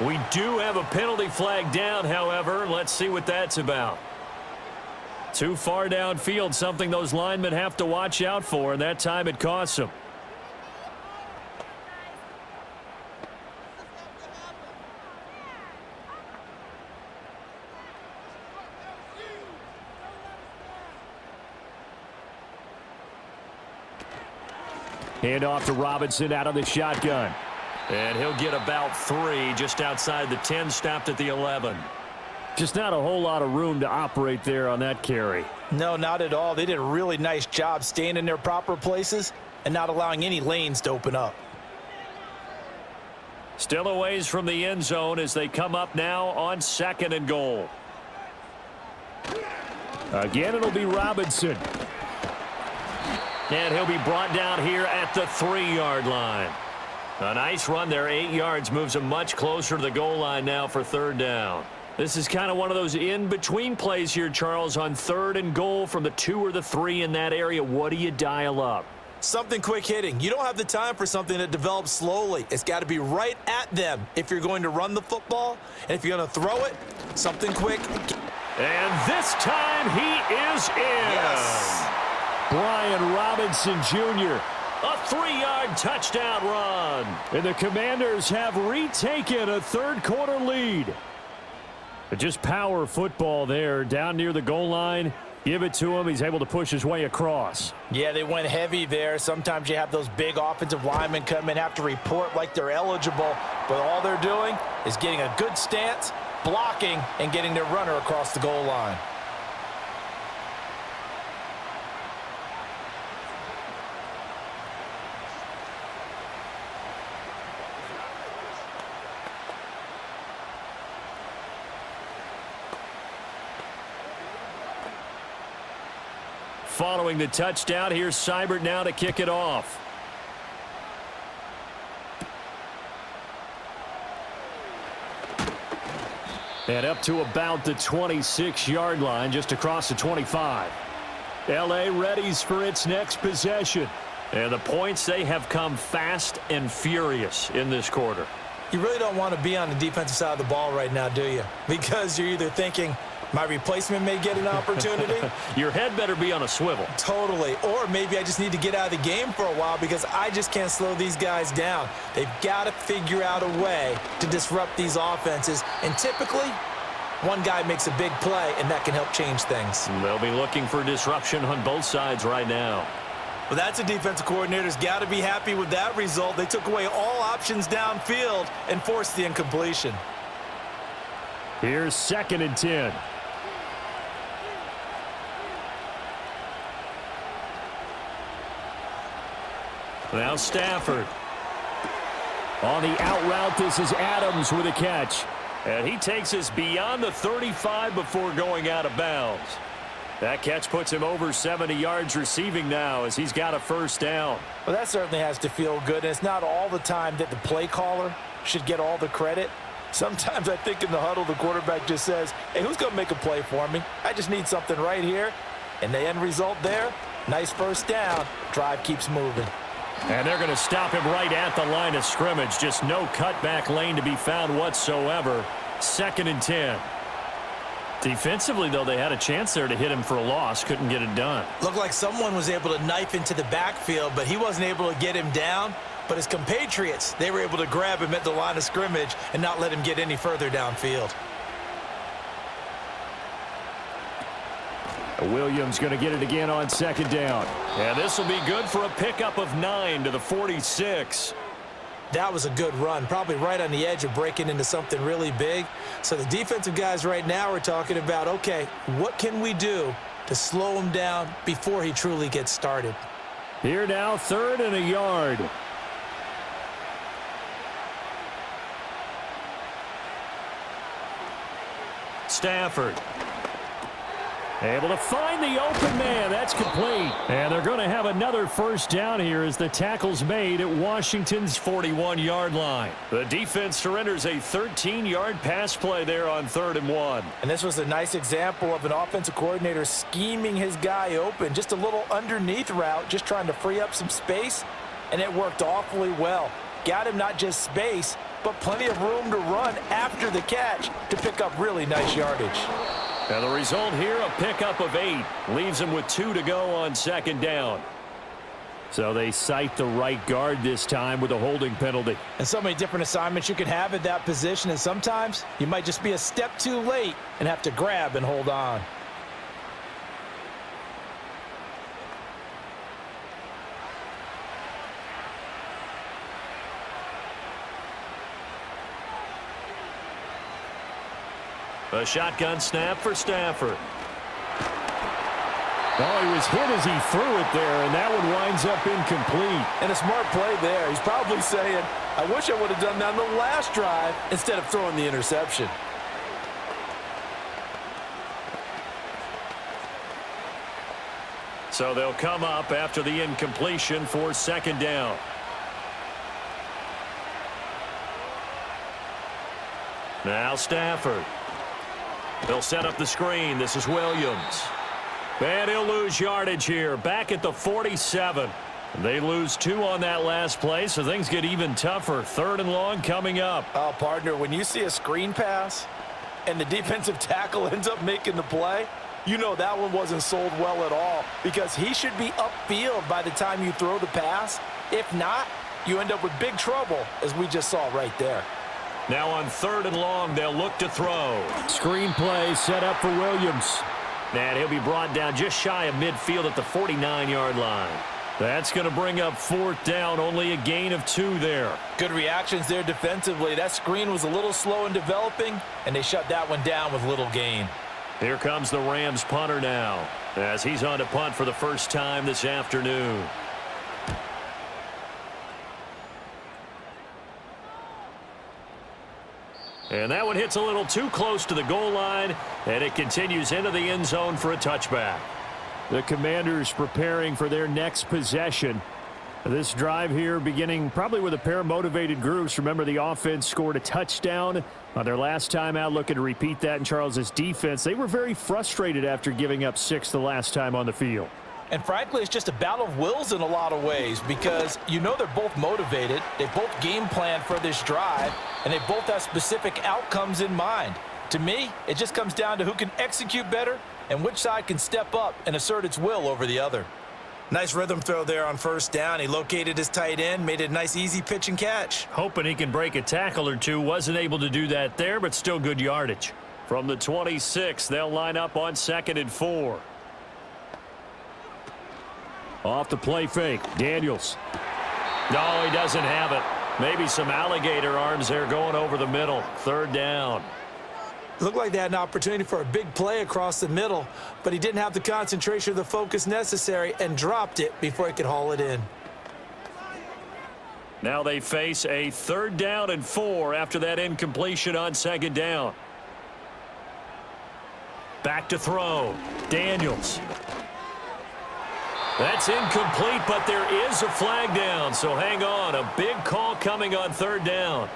We do have a penalty flag down, however. Let's see what that's about. Too far downfield, something those linemen have to watch out for, and that time it costs them. Hand off to Robinson out of the shotgun. And he'll get about 3 just outside the 10, stopped at the 11. Just not a whole lot of room to operate there on that carry. No, not at all. They did a really nice job staying in their proper places and not allowing any lanes to open up. Still a ways from the end zone as they come up now on 2nd and goal. Again, it'll be Robinson. And he'll be brought down here at the 3-yard line. A nice run there, 8 yards, moves him much closer to the goal line now for 3rd down. This is kind of one of those in-between plays here, Charles, on 3rd and goal from the 2 or the 3 in that area. What do you dial up? Something quick hitting. You don't have the time for something that develops slowly. It's got to be right at them if you're going to run the football. And if you're going to throw it, something quick. And this time he is in. Yes. Brian Robinson Jr. A 3-yard touchdown run. And the Commanders have retaken a 3rd quarter lead. But just power football there down near the goal line. Give it to him. He's able to push his way across. Yeah, they went heavy there. Sometimes you have those big offensive linemen come in, have to report like they're eligible. But all they're doing is getting a good stance, blocking, and getting their runner across the goal line. Following the touchdown, here's Seibert now to kick it off. And up to about the 26-yard line, just across the 25. L.A. readies for its next possession. And the points, they have come fast and furious in this quarter. You really don't want to be on the defensive side of the ball right now, do you? Because you're either thinking, my replacement may get an opportunity. Your head better be on a swivel. Totally. Or maybe I just need to get out of the game for a while because I just can't slow these guys down. They've got to figure out a way to disrupt these offenses. And typically, one guy makes a big play, and that can help change things. They'll be looking for disruption on both sides right now. Well, that's a defensive coordinator's got to be happy with that result. They took away all options downfield and forced the incompletion. Here's 2nd and 10. Now Stafford. On the out route, this is Adams with a catch. And he takes us beyond the 35 before going out of bounds. That catch puts him over 70 yards receiving now as he's got a first down. Well, that certainly has to feel good. And it's not all the time that the play caller should get all the credit. Sometimes I think in the huddle, the quarterback just says, hey, who's going to make a play for me? I just need something right here. And the end result there, nice first down. Drive keeps moving. And they're going to stop him right at the line of scrimmage. Just no cutback lane to be found whatsoever. 2nd and 10. Defensively, though, they had a chance there to hit him for a loss. Couldn't get it done. Looked like someone was able to knife into the backfield, but he wasn't able to get him down. But his compatriots, they were able to grab him at the line of scrimmage and not let him get any further downfield. Williams going to get it again on 2nd down. And this will be good for a pickup of 9 to the 46. That was a good run, probably right on the edge of breaking into something really big. So the defensive guys right now are talking about, okay, what can we do to slow him down before he truly gets started? Here now, 3rd and a yard. Stafford. Able to find the open man. That's complete. And they're going to have another first down here as the tackle's made at Washington's 41-yard line. The defense surrenders a 13-yard pass play there on 3rd and 1. And this was a nice example of an offensive coordinator scheming his guy open. Just a little underneath route, just trying to free up some space, and it worked awfully well. Got him not just space, but plenty of room to run after the catch to pick up really nice yardage. And the result here, a pickup of 8. Leaves him with 2 to go on 2nd down. So they cite the right guard this time with a holding penalty. And so many different assignments you can have at that position, and sometimes you might just be a step too late and have to grab and hold on. A shotgun snap for Stafford. Oh, he was hit as he threw it there, and that one winds up incomplete. And a smart play there. He's probably saying, I wish I would have done that on the last drive instead of throwing the interception. So they'll come up after the incompletion for 2nd down. Now Stafford. They'll set up the screen. This is Williams. And he'll lose yardage here. Back at the 47. They lose 2 on that last play, so things get even tougher. 3rd and long coming up. Oh, partner, when you see a screen pass and the defensive tackle ends up making the play, you know that one wasn't sold well at all because he should be upfield by the time you throw the pass. If not, you end up with big trouble, as we just saw right there. Now on 3rd and long, they'll look to throw. Screen play set up for Williams. And he'll be brought down just shy of midfield at the 49-yard line. That's going to bring up 4th down, only a gain of 2 there. Good reactions there defensively. That screen was a little slow in developing, and they shut that one down with little gain. Here comes the Rams punter now, as he's on to punt for the first time this afternoon. And that one hits a little too close to the goal line, and it continues into the end zone for a touchback. The Commanders preparing for their next possession. This drive here beginning probably with a pair of motivated groups. Remember, the offense scored a touchdown on their last time out, looking to repeat that in Charles's defense. They were very frustrated after giving up 6 the last time on the field. And frankly, it's just a battle of wills in a lot of ways because you know they're both motivated. They both game plan for this drive, and they both have specific outcomes in mind. To me, it just comes down to who can execute better and which side can step up and assert its will over the other. Nice rhythm throw there on first down. He located his tight end, made it a nice easy pitch and catch. Hoping he can break a tackle or two. Wasn't able to do that there, but still good yardage. From the 26, they'll line up on 2nd and 4. Off the play fake, Daniels. No, he doesn't have it. Maybe some alligator arms there going over the middle. 3rd down. Looked like they had an opportunity for a big play across the middle, but he didn't have the concentration or the focus necessary and dropped it before he could haul it in. Now they face a 3rd down and 4 after that incompletion on 2nd down. Back to throw. Daniels. That's incomplete, but there is a flag down, so hang on. A big call coming on 3rd down.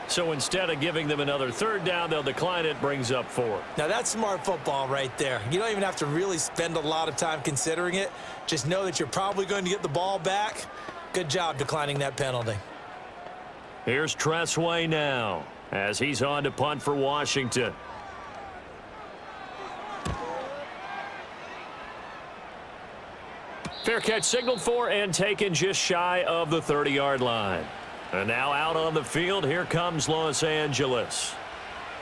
So instead of giving them another 3rd down, they'll decline it, brings up 4. Now that's smart football right there. You don't even have to really spend a lot of time considering it. Just know that you're probably going to get the ball back. Good job declining that penalty. Here's Tressway now as he's on to punt for Washington. Fair catch signaled for and taken just shy of the 30-yard line. And now out on the field, here comes Los Angeles.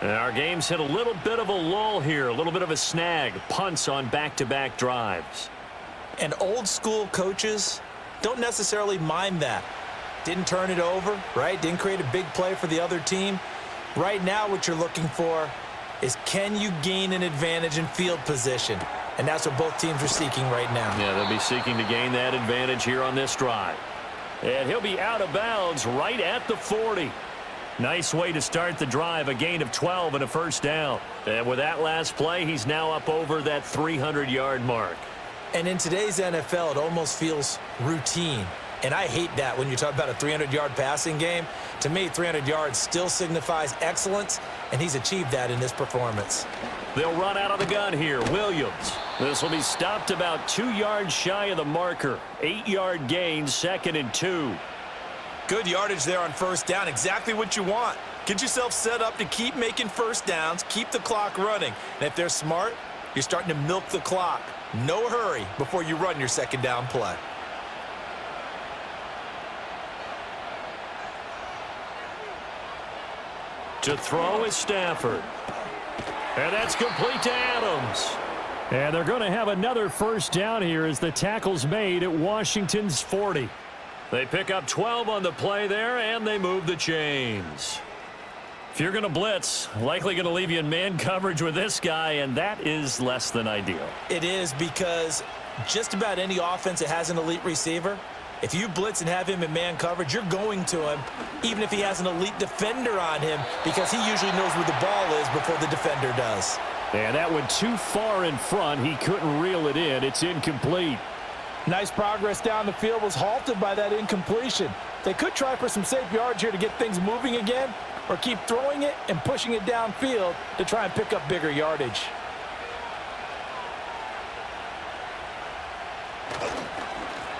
And our game's hit a little bit of a lull here, a little bit of a snag. Punts on back-to-back drives. And old school coaches don't necessarily mind that. Didn't turn it over, right? Didn't create a big play for the other team. Right now what you're looking for is, can you gain an advantage in field position? And that's what both teams are seeking right now. Yeah, they'll be seeking to gain that advantage here on this drive. And he'll be out of bounds right at the 40. Nice way to start the drive, a gain of 12 and a 1st down. And with that last play, he's now up over that 300-yard mark. And in today's NFL, it almost feels routine. And I hate that when you talk about a 300-yard passing game. To me, 300 yards still signifies excellence, and he's achieved that in this performance. They'll run out of the gun here. Williams. This will be stopped about 2 yards shy of the marker. 8-yard gain, 2nd and 2. Good yardage there on 1st down. Exactly what you want. Get yourself set up to keep making 1st downs, keep the clock running. And if they're smart, you're starting to milk the clock. No hurry before you run your 2nd down play. To throw is Stafford. And that's complete to Adams. And they're going to have another 1st down here as the tackle's made at Washington's 40. They pick up 12 on the play there, and they move the chains. If you're going to blitz, likely going to leave you in man coverage with this guy, and that is less than ideal. It is, because just about any offense that has an elite receiver, if you blitz and have him in man coverage, you're going to him, even if he has an elite defender on him, because he usually knows where the ball is before the defender does. And that went too far in front. He couldn't reel it in. It's incomplete. Nice progress down the field was halted by that incompletion. They could try for some safe yards here to get things moving again, or keep throwing it and pushing it downfield to try and pick up bigger yardage.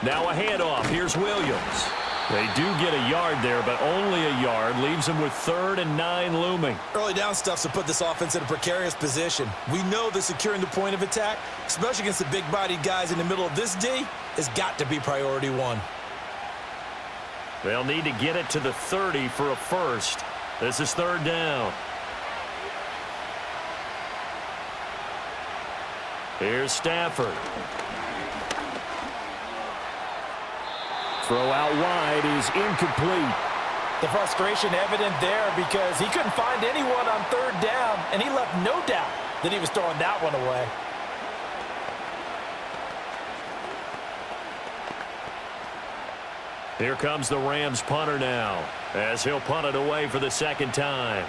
Now a handoff. Here's Williams. They do get a yard there, but only a yard. Leaves them with 3rd and 9 looming. Early down stuff's to put this offense in a precarious position. We know that securing the point of attack, especially against the big-bodied guys in the middle of this D, has got to be priority 1. They'll need to get it to the 30 for a 1st. This is 3rd down. Here's Stafford. Throw out wide is incomplete. The frustration evident there because he couldn't find anyone on 3rd down, and he left no doubt that he was throwing that one away. Here comes the Rams punter now, as he'll punt it away for the 2nd time.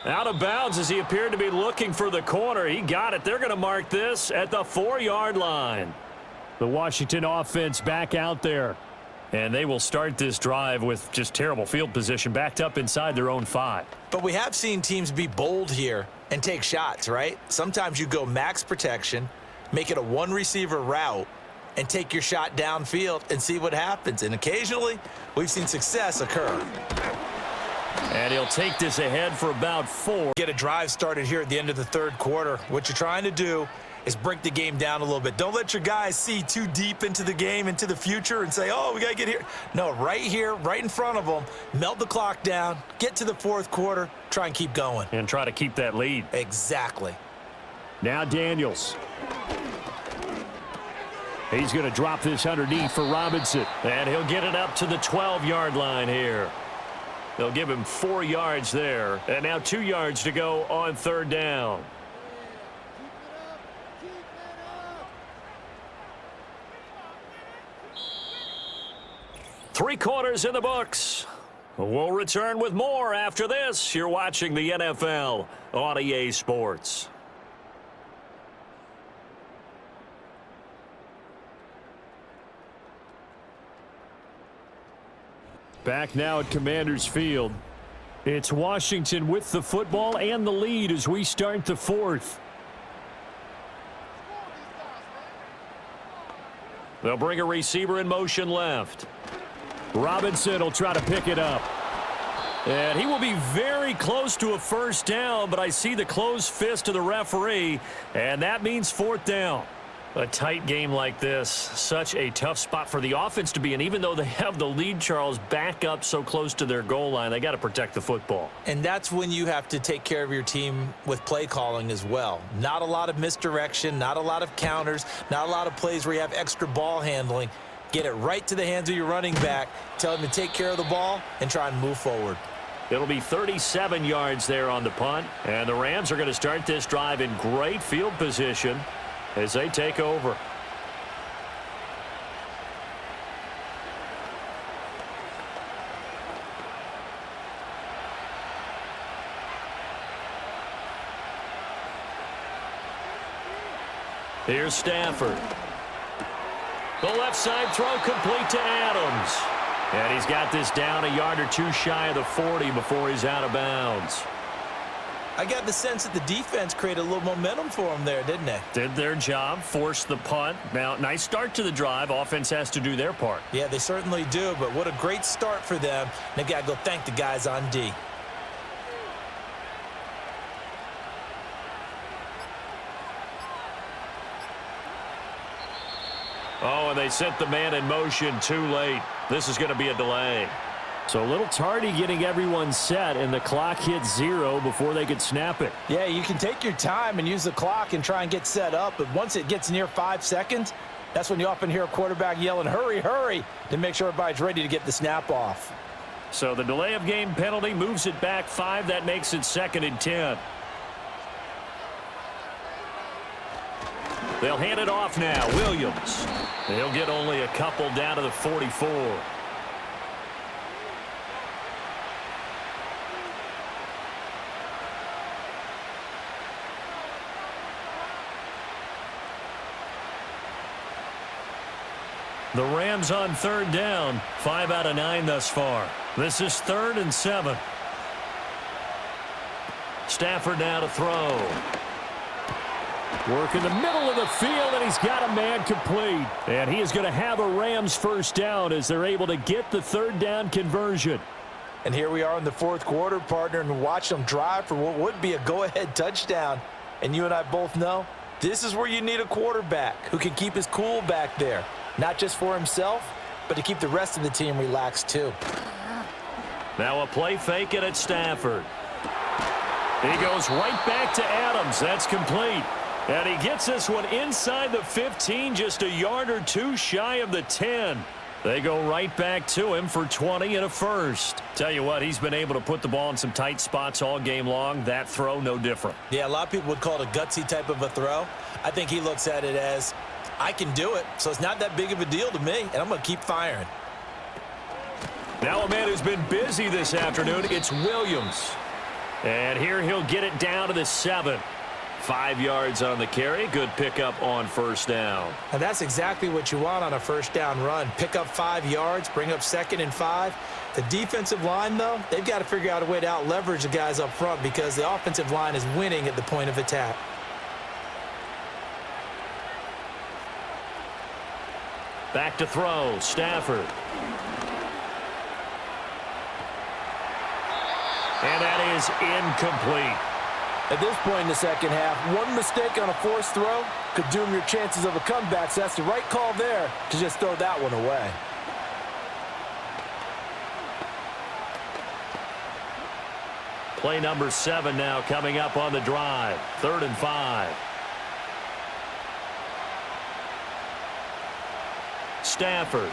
Out of bounds as he appeared to be looking for the corner. He got it. They're going to mark this at the 4-yard line. The Washington offense back out there. And they will start this drive with just terrible field position, backed up inside their own 5. But we have seen teams be bold here and take shots, right? Sometimes you go max protection, make it a one-receiver route, and take your shot downfield and see what happens. And occasionally, we've seen success occur. And he'll take this ahead for about 4. Get a drive started here at the end of the third quarter. What you're trying to do is break the game down a little bit. Don't let your guys see too deep into the game, into the future, and say, oh, we got to get here. No, right here, right in front of them, melt the clock down, get to the fourth quarter, try and keep going. And try to keep that lead. Exactly. Now Daniels. He's going to drop this underneath for Robinson. And he'll get it up to the 12-yard line here. They'll give him 4 yards there. And now 2 yards to go on third down. Three quarters in the books. We'll return with more after this. You're watching the NFL on EA Sports. Back now at Commanders Field. It's Washington with the football and the lead as we start the fourth. They'll bring a receiver in motion left. Robinson will try to pick it up. And he will be very close to a first down, but I see the closed fist of the referee, and that means fourth down. A tight game like this, such a tough spot for the offense to be in. Even though they have the lead, Charles, back up so close to their goal line, they got to protect the football. And that's when you have to take care of your team with play calling as well. Not a lot of misdirection, not a lot of counters, not a lot of plays where you have extra ball handling. Get it right to the hands of your running back, tell him to take care of the ball, and try and move forward. It'll be 37 yards there on the punt, and the Rams are going to start this drive in great field position as they take over. Here's Stafford. The left side throw complete to Adams. And he's got this down a yard or two shy of the 40 before he's out of bounds. I got the sense that the defense created a little momentum for them there, didn't they? Did their job, forced the punt. Now, nice start to the drive. Offense has to do their part. Yeah, they certainly do, but what a great start for them. They got to go thank the guys on D. Oh, and they sent the man in motion too late. This is going to be a delay. So a little tardy getting everyone set, and the clock hit 0 before they could snap it. Yeah, you can take your time and use the clock and try and get set up, but once it gets near 5 seconds, that's when you often hear a quarterback yelling, hurry, hurry, to make sure everybody's ready to get the snap off. So the delay of game penalty moves it back 5. That makes it 2nd and 10. They'll hand it off now. Williams. He'll get only a couple down to the 44. The Rams on third down. 5 out of 9 thus far. This is 3rd and 7. Stafford now to throw. Work in the middle of the field, and he's got a man complete. And he is going to have a Rams first down as they're able to get the third down conversion. And here we are in the fourth quarter, partner, and watch them drive for what would be a go-ahead touchdown. And you and I both know this is where you need a quarterback who can keep his cool back there. Not just for himself, but to keep the rest of the team relaxed too. Now a play fake it at Stafford. He goes right back to Adams. That's complete. And he gets this one inside the 15, just a yard or two shy of the 10. They go right back to him for 20 and a first. Tell you what, he's been able to put the ball in some tight spots all game long. That throw, no different. Yeah, a lot of people would call it a gutsy type of a throw. I think he looks at it as, I can do it, so it's not that big of a deal to me, and I'm going to keep firing. Now a man who's been busy this afternoon, it's Williams. And here he'll get it down to the 7. 5 yards on the carry. Good pickup on first down. And that's exactly what you want on a first down run. Pick up 5 yards, bring up 2nd and 5. The defensive line, though, they've got to figure out a way to out-leverage the guys up front because the offensive line is winning at the point of attack. Back to throw, Stafford. And that is incomplete. At this point in the second half, one mistake on a forced throw could doom your chances of a comeback. So that's the right call there to just throw that one away. Play number 7 now coming up on the drive. 3rd and 5. Stafford.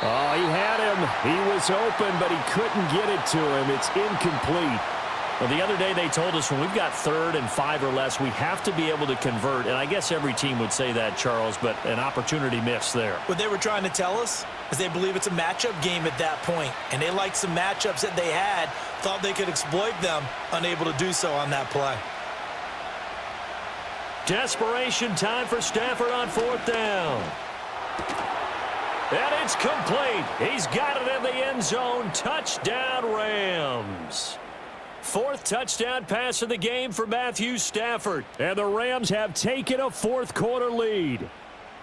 Oh, he had him. He was open, but he couldn't get it to him. It's incomplete. Well, the other day they told us when we've got 3rd and 5 or less, we have to be able to convert. And I guess every team would say that, Charles, but an opportunity missed there. What they were trying to tell us is they believe it's a matchup game at that point, and they liked some matchups that they had, thought they could exploit them, unable to do so on that play. Desperation time for Stafford on 4th down. And it's complete. He's got it in the end zone. Touchdown, Rams. 4th touchdown pass of the game for Matthew Stafford. And the Rams have taken a 4th quarter lead.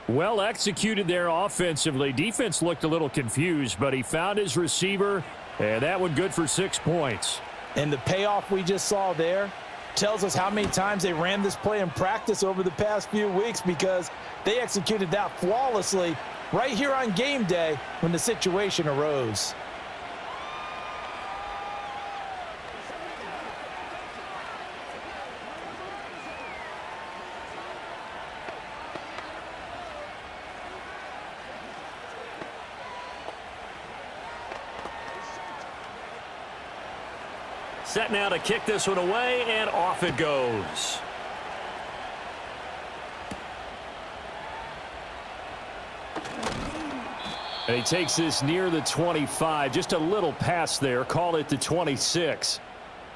Well executed there offensively. Defense looked a little confused, but he found his receiver, and that one good for 6 points. And the payoff we just saw there tells us how many times they ran this play in practice over the past few weeks because they executed that flawlessly right here on game day when the situation arose. Set now to kick this one away, and off it goes. And he takes this near the 25. Just a little pass there. Call it the 26.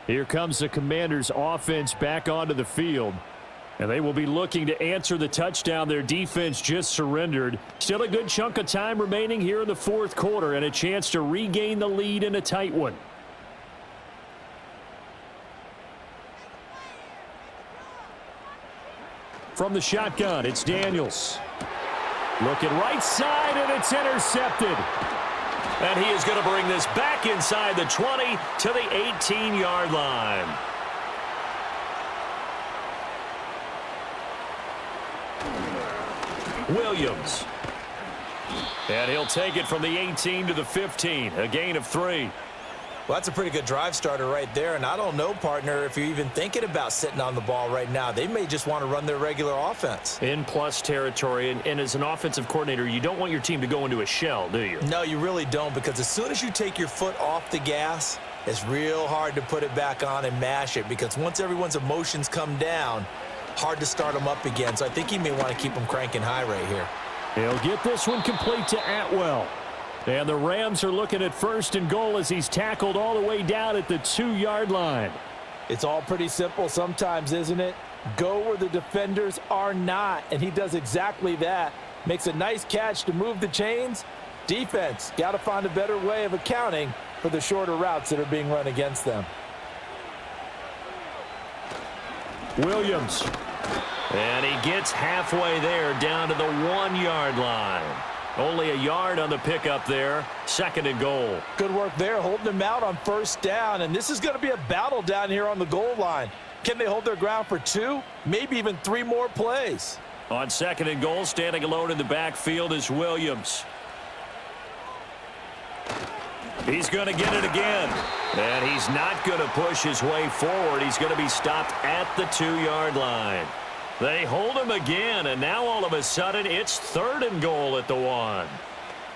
Here comes the Commanders' offense back onto the field. And they will be looking to answer the touchdown their defense just surrendered. Still a good chunk of time remaining here in the 4th quarter and a chance to regain the lead in a tight one. From the shotgun, it's Daniels. Looking right side, and it's intercepted. And he is going to bring this back inside the 20 to the 18-yard line. Williams. And he'll take it from the 18 to the 15, a gain of 3. Well, that's a pretty good drive starter right there, and I don't know, partner, if you're even thinking about sitting on the ball right now. They may just want to run their regular offense. In plus territory, and as an offensive coordinator, you don't want your team to go into a shell, do you? No, you really don't, because as soon as you take your foot off the gas, it's real hard to put it back on and mash it, because once everyone's emotions come down, hard to start them up again. So I think he may want to keep them cranking high right here. He'll get this one complete to Atwell. And the Rams are looking at 1st and goal as he's tackled all the way down at the 2-yard line. It's all pretty simple sometimes, isn't it? Go where the defenders are not, and he does exactly that. Makes a nice catch to move the chains. Defense, got to find a better way of accounting for the shorter routes that are being run against them. Williams. And he gets halfway there down to the 1-yard line. Only a yard on the pickup there. 2nd and goal. Good work there, holding them out on 1st down. And this is going to be a battle down here on the goal line. Can they hold their ground for 2, maybe even 3 more plays? On 2nd and goal, standing alone in the backfield is Williams. He's going to get it again. And he's not going to push his way forward. He's going to be stopped at the 2-yard line. They hold him again, and now all of a sudden it's 3rd and goal at the 1.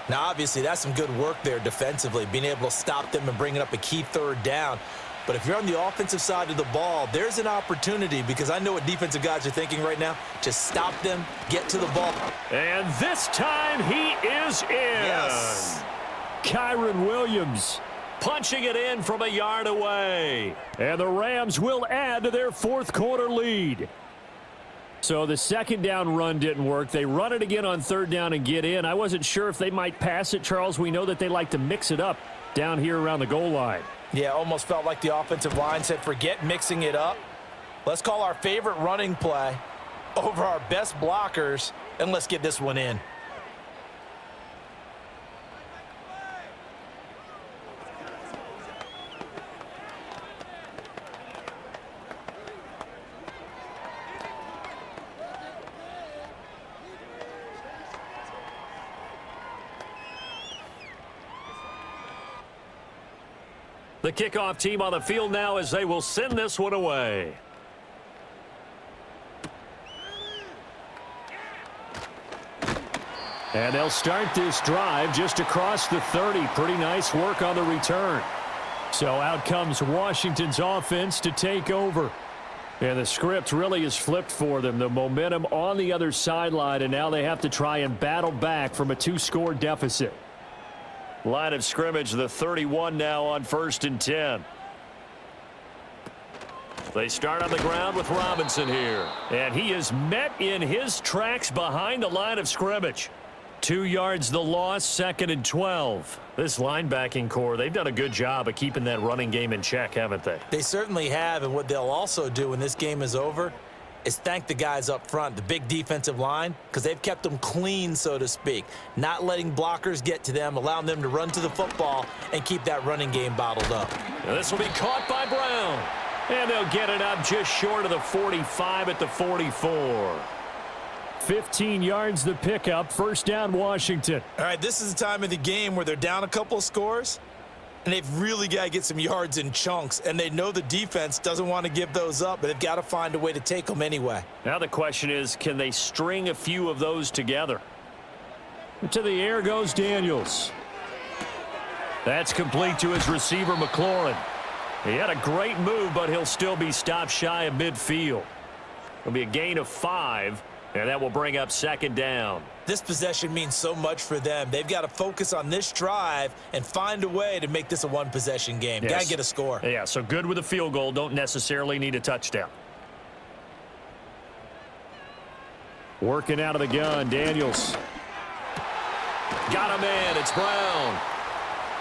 Now, obviously, that's some good work there defensively, being able to stop them and bringing up a key 3rd down. But if you're on the offensive side of the ball, there's an opportunity, because I know what defensive guys are thinking right now. Just stop them, get to the ball. And this time he is in. Yes. Kyron Williams punching it in from a yard away. And the Rams will add to their fourth quarter lead. So the second down run didn't work. They run it again on third down and get in. I wasn't sure if they might pass it, Charles. We know that they like to mix it up down here around the goal line. Yeah, almost felt like the offensive line said, forget mixing it up. Let's call our favorite running play over our best blockers, and let's get this one in. The kickoff team on the field now as they will send this one away. And they'll start this drive just across the 30. Pretty nice work on the return. So out comes Washington's offense to take over. And the script really is flipped for them. The momentum on the other sideline, and now they have to try and battle back from a 2-score deficit. Line of scrimmage, the 31 now on 1st and 10. They start on the ground with Robinson here. And he is met in his tracks behind the line of scrimmage. 2 yards the loss, 2nd and 12. This linebacking core, they've done a good job of keeping that running game in check, haven't they? They certainly have, and what they'll also do when this game is over is thank the guys up front, the big defensive line, because they've kept them clean, so to speak, not letting blockers get to them, allowing them to run to the football and keep that running game bottled up. Now this will be caught by Brown. And they'll get it up just short of the 45 at the 44. 15 yards the pickup, first down Washington. All right, this is the time of the game where they're down a couple of scores, and they've really got to get some yards in chunks, and they know the defense doesn't want to give those up, but they've got to find a way to take them anyway. Now the question is, can they string a few of those together? To the air goes Daniels. That's complete to his receiver, McLaurin. He had a great move, but he'll still be stopped shy of midfield. It'll be a gain of 5, and that will bring up 2nd down. This possession means so much for them. They've got to focus on this drive and find a way to make this a one-possession game. Yes. Got to get a score. Yeah, so good with a field goal. Don't necessarily need a touchdown. Working out of the gun, Daniels. Got him in. It's Brown.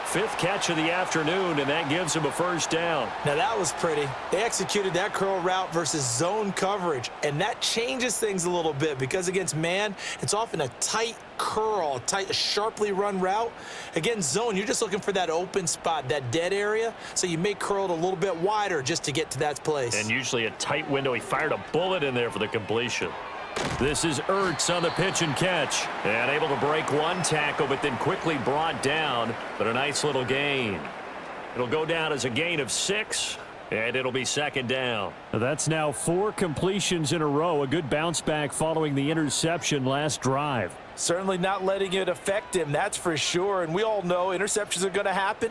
5th catch of the afternoon, and that gives him a first down. Now that was pretty. They executed that curl route versus zone coverage, and that changes things a little bit because against man, it's often a tight curl, tight, sharply run route. Against zone, you're just looking for that open spot, that dead area, so you may curl it a little bit wider just to get to that place. And usually a tight window. He fired a bullet in there for the completion. This is Ertz on the pitch and catch. And able to break one tackle, but then quickly brought down. But a nice little gain. It'll go down as a gain of 6, and it'll be 2nd down. That's now 4 completions in a row. A good bounce back following the interception last drive. Certainly not letting it affect him, that's for sure. And we all know interceptions are going to happen.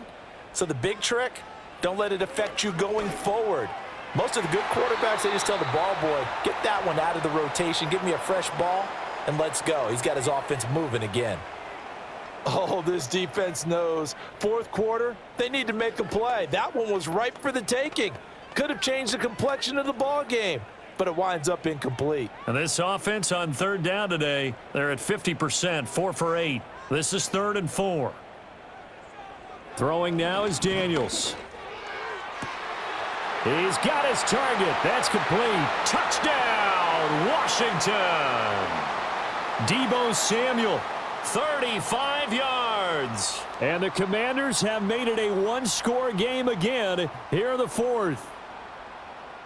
So the big trick, don't let it affect you going forward. Most of the good quarterbacks, they just tell the ball boy, get that one out of the rotation, give me a fresh ball, and let's go. He's got his offense moving again. Oh, this defense knows. 4th quarter, they need to make a play. That one was ripe for the taking. Could have changed the complexion of the ball game, but it winds up incomplete. And this offense on 3rd down today, they're at 50%, 4 for 8. This is 3rd and 4. Throwing now is Daniels. He's got his target. That's complete. Touchdown, Washington. Deebo Samuel, 35 yards. And the Commanders have made it a 1-score game again here in the 4th.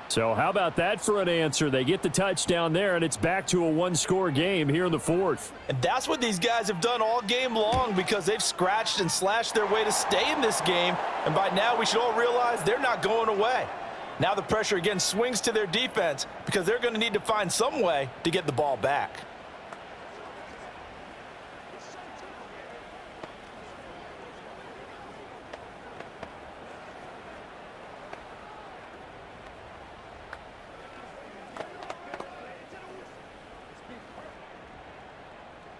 So how about that for an answer? They get the touchdown there, and it's back to a 1-score game here in the 4th. And that's what these guys have done all game long because they've scratched and slashed their way to stay in this game. And by now, we should all realize they're not going away. Now the pressure again swings to their defense because they're going to need to find some way to get the ball back.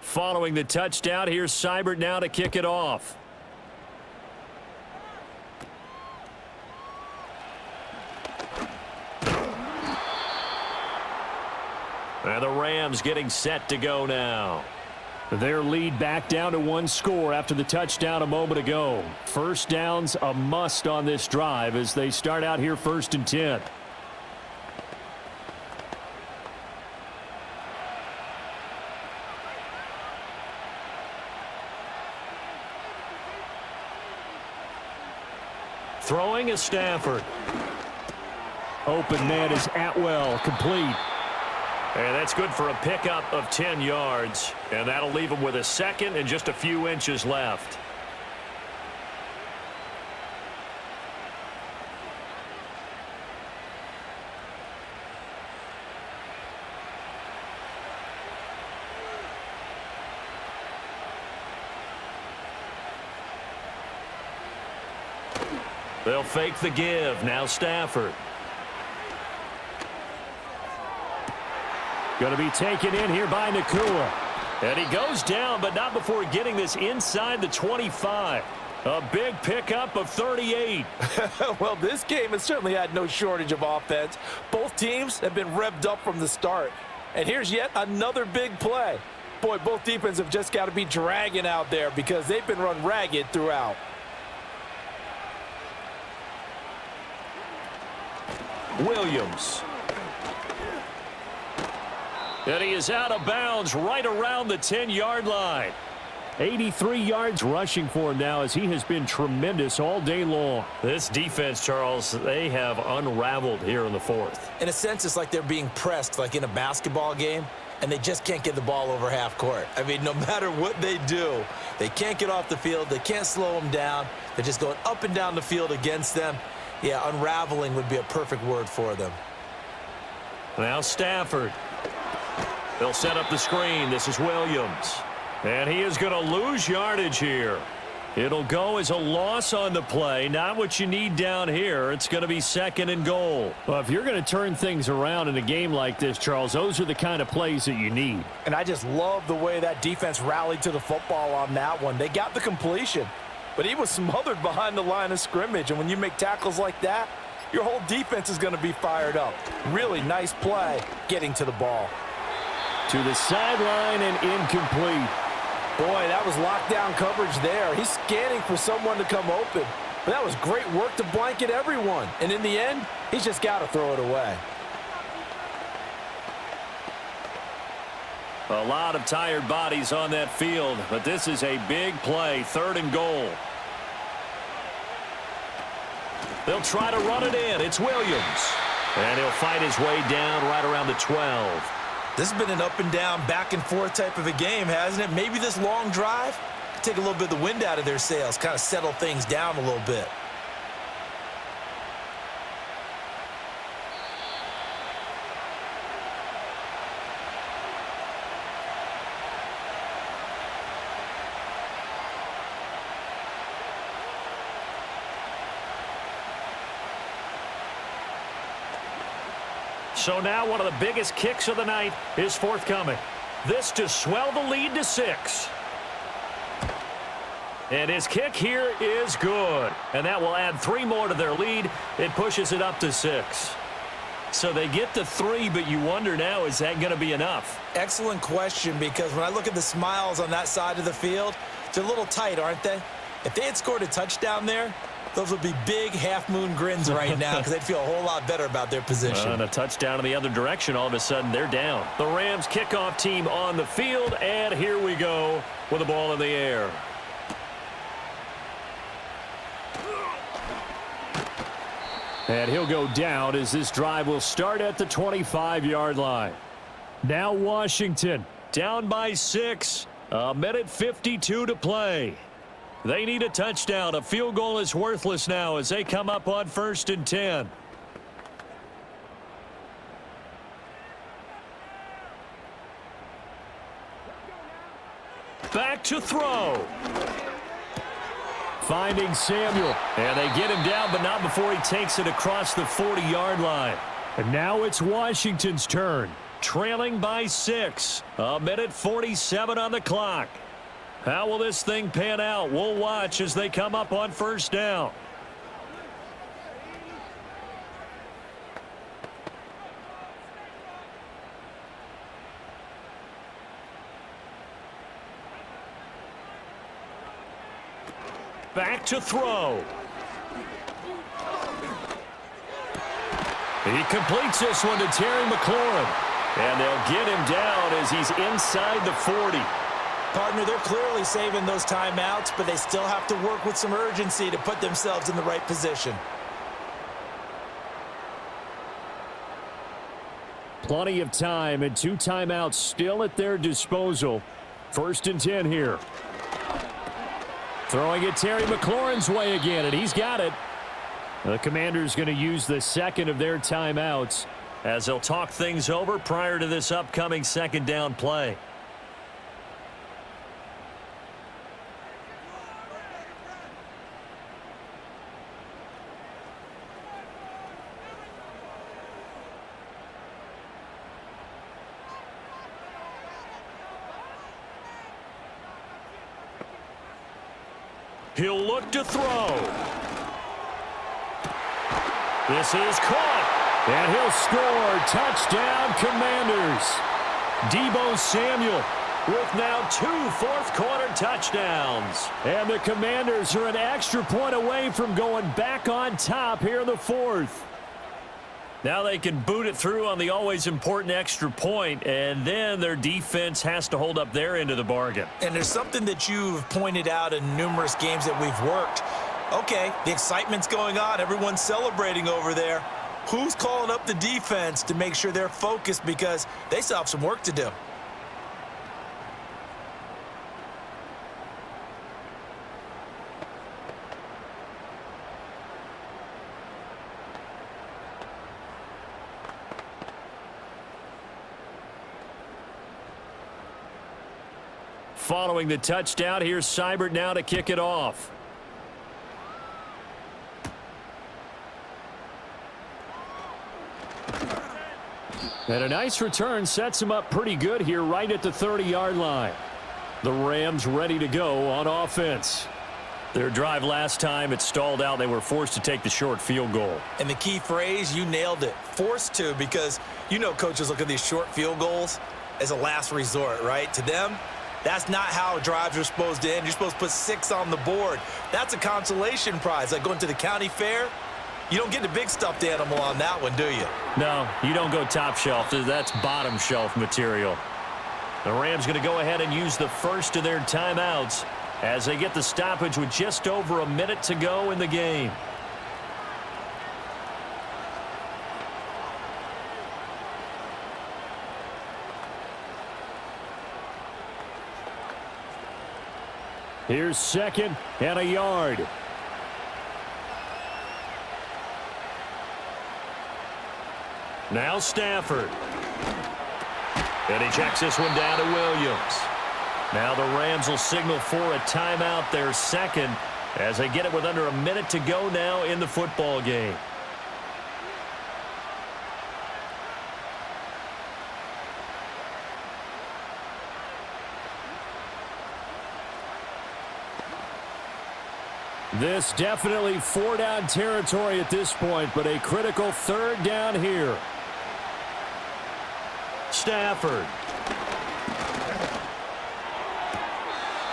Following the touchdown, here's Seibert now to kick it off. And the Rams getting set to go now. Their lead back down to one score after the touchdown a moment ago. First down's a must on this drive as they start out here 1st and 10. Throwing is Stafford. Open man is Atwell, complete. And that's good for a pickup of 10 yards. And that'll leave him with a second and just a few inches left. They'll fake the give. Now Stafford. Going to be taken in here by Nakua. And he goes down, but not before getting this inside the 25. A big pickup of 38. Well, this game has certainly had no shortage of offense. Both teams have been revved up from the start. And here's yet another big play. Boy, both defenses have just got to be dragging out there because they've been run ragged throughout. Williams. And he is out of bounds right around the 10-yard line. 83 yards rushing for him now as he has been tremendous all day long. This defense, Charles, they have unraveled here in the 4th. In a sense, it's like they're being pressed like in a basketball game, and they just can't get the ball over half court. I mean, no matter what they do, they can't get off the field. They can't slow them down. They're just going up and down the field against them. Yeah, unraveling would be a perfect word for them. Now Stafford. They'll set up the screen. This is Williams. And he is going to lose yardage here. It'll go as a loss on the play. Not what you need down here. It's going to be 2nd and goal. Well, if you're going to turn things around in a game like this, Charles, those are the kind of plays that you need. And I just love the way that defense rallied to the football on that one. They got the completion, but he was smothered behind the line of scrimmage. And when you make tackles like that, your whole defense is going to be fired up. Really nice play getting to the ball. To the sideline and incomplete. Boy, that was lockdown coverage there. He's scanning for someone to come open. But that was great work to blanket everyone. And in the end, he's just got to throw it away. A lot of tired bodies on that field, but this is a big play, 3rd and goal. They'll try to run it in. It's Williams. And he'll fight his way down right around the 12. This has been an up and down, back and forth type of a game, hasn't it? Maybe this long drive take a little bit of the wind out of their sails, kind of settle things down a little bit. So now one of the biggest kicks of the night is forthcoming. This to swell the lead to 6. And his kick here is good. And that will add 3 more to their lead. It pushes it up to 6. So they get to 3, but you wonder now, is that going to be enough? Excellent question, because when I look at the smiles on that side of the field, they're a little tight, aren't they? If they had scored a touchdown there, those would be big half-moon grins right now because they'd feel a whole lot better about their position. And a touchdown in the other direction, all of a sudden they're down. The Rams kickoff team on the field, and here we go with the ball in the air. And he'll go down as this drive will start at the 25-yard line. Now Washington Down by 6. 1:52 to play. They need a touchdown. A field goal is worthless now as they come up on 1st and 10. Back to throw. finding Samuel. And they get him down, but not before he takes it across the 40-yard line. And now it's Washington's turn. Trailing by 6. 1:47 on the clock. How will this thing pan out? We'll watch as they come up on 1st down. back to throw. He completes this one to Terry McLaurin. And they'll get him down as he's inside the 40. Partner, they're clearly saving those timeouts, but they still have to work with some urgency to put themselves in the right position. Plenty of time and 2 timeouts still at their disposal. 1st and 10 here. Throwing it Terry McLaurin's way again, and he's got it. The Commanders going to use the 2nd of their timeouts as they'll talk things over prior to this upcoming 2nd down play. He'll look to throw. This is caught. And he'll score. Touchdown, Commanders. Deebo Samuel with now 2 fourth-quarter touchdowns. And the Commanders are an extra point away from going back on top here in the 4th. Now they can boot it through on the always important extra point, and then their defense has to hold up their end of the bargain. And there's something that you've pointed out in numerous games that we've worked. Okay, the excitement's going on. Everyone's celebrating over there. Who's calling up the defense to make sure they're focused, because they still have some work to do? Following the touchdown, here's Seibert now to kick it off. And a nice return sets him up pretty good here right at the 30-yard line. The Rams ready to go on offense. Their drive last time, it stalled out. They were forced to take the short field goal. And the key phrase, you nailed it, forced to, because you know coaches look at these short field goals as a last resort, right? To them, that's not how drives are supposed to end. You're supposed to put 6 on the board. That's a consolation prize, like going to the county fair. You don't get the big stuffed animal on that one, do you? No, you don't go top shelf. That's bottom shelf material. The Rams going to go ahead and use the first of their timeouts as they get the stoppage with just over a minute to go in the game. Here's 2nd and a yard. Now Stafford. And he checks this one down to Williams. Now the Rams will signal for a timeout, their 2nd, as they get it with under a minute to go now in the football game. This definitely 4-down territory at this point, but a critical 3rd down here. Stafford.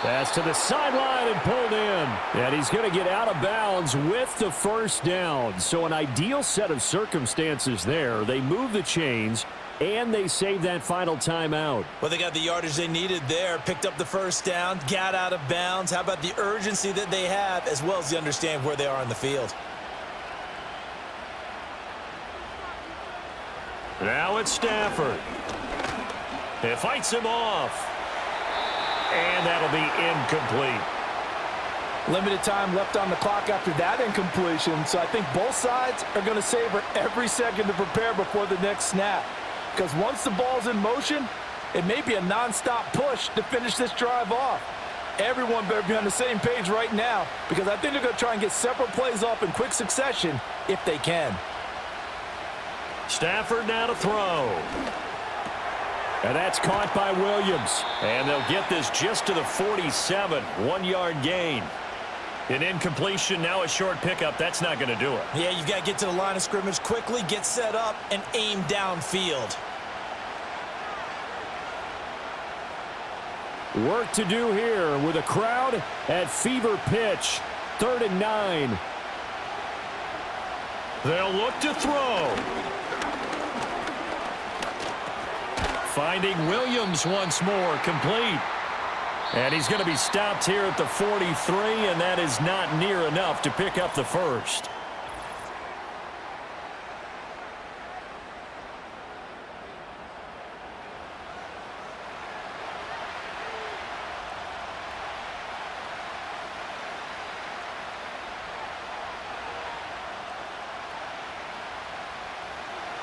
Pass to the sideline and pulled in. And he's going to get out of bounds with the 1st down. So an ideal set of circumstances there. They move the chains, and they save that final timeout. Well, they got the yardage they needed there, picked up the 1st down, got out of bounds. How about the urgency that they have, as well as the understand where they are on the field? Now it's Stafford. It fights him off. And that'll be incomplete. Limited time left on the clock after that incompletion, so I think both sides are going to savor every second to prepare before the next snap. Because once the ball's in motion, it may be a nonstop push to finish this drive off. Everyone better be on the same page right now, because I think they're going to try and get several plays off in quick succession if they can. Stafford now to throw. And that's caught by Williams. And they'll get this just to the 47, 1-yard gain. An incompletion, now a short pickup. That's not going to do it. Yeah, you've got to get to the line of scrimmage quickly, get set up, and aim downfield. Work to do here with a crowd at fever pitch. 3rd and 9. They'll look to throw. Finding Williams once more, complete. And he's going to be stopped here at the 43, and that is not near enough to pick up the first.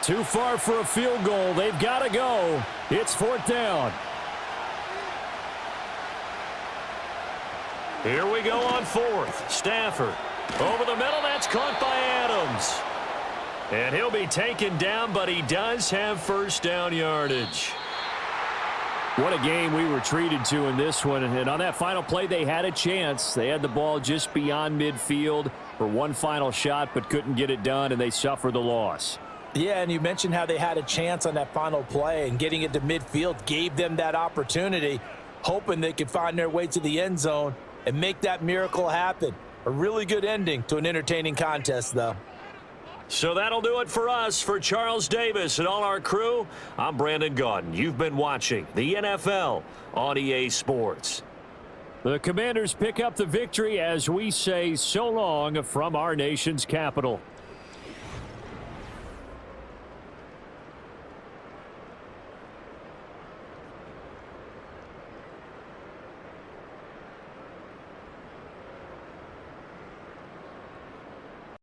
Too far for a field goal. They've got to go. It's 4th down. Here we go on 4th. Stafford. Over the middle. That's caught by Adams. And he'll be taken down, but he does have first down yardage. What a game we were treated to in this one. And on that final play, they had a chance. They had the ball just beyond midfield for one final shot, but couldn't get it done, and they suffered the loss. Yeah, and you mentioned how they had a chance on that final play, and getting it to midfield gave them that opportunity, hoping they could find their way to the end zone and make that miracle happen. A really good ending to an entertaining contest, though. So that'll do it for us. For Charles Davis and all our crew, I'm Brandon Gaudin. You've been watching the NFL on EA Sports. The Commanders pick up the victory as we say so long from our nation's capital.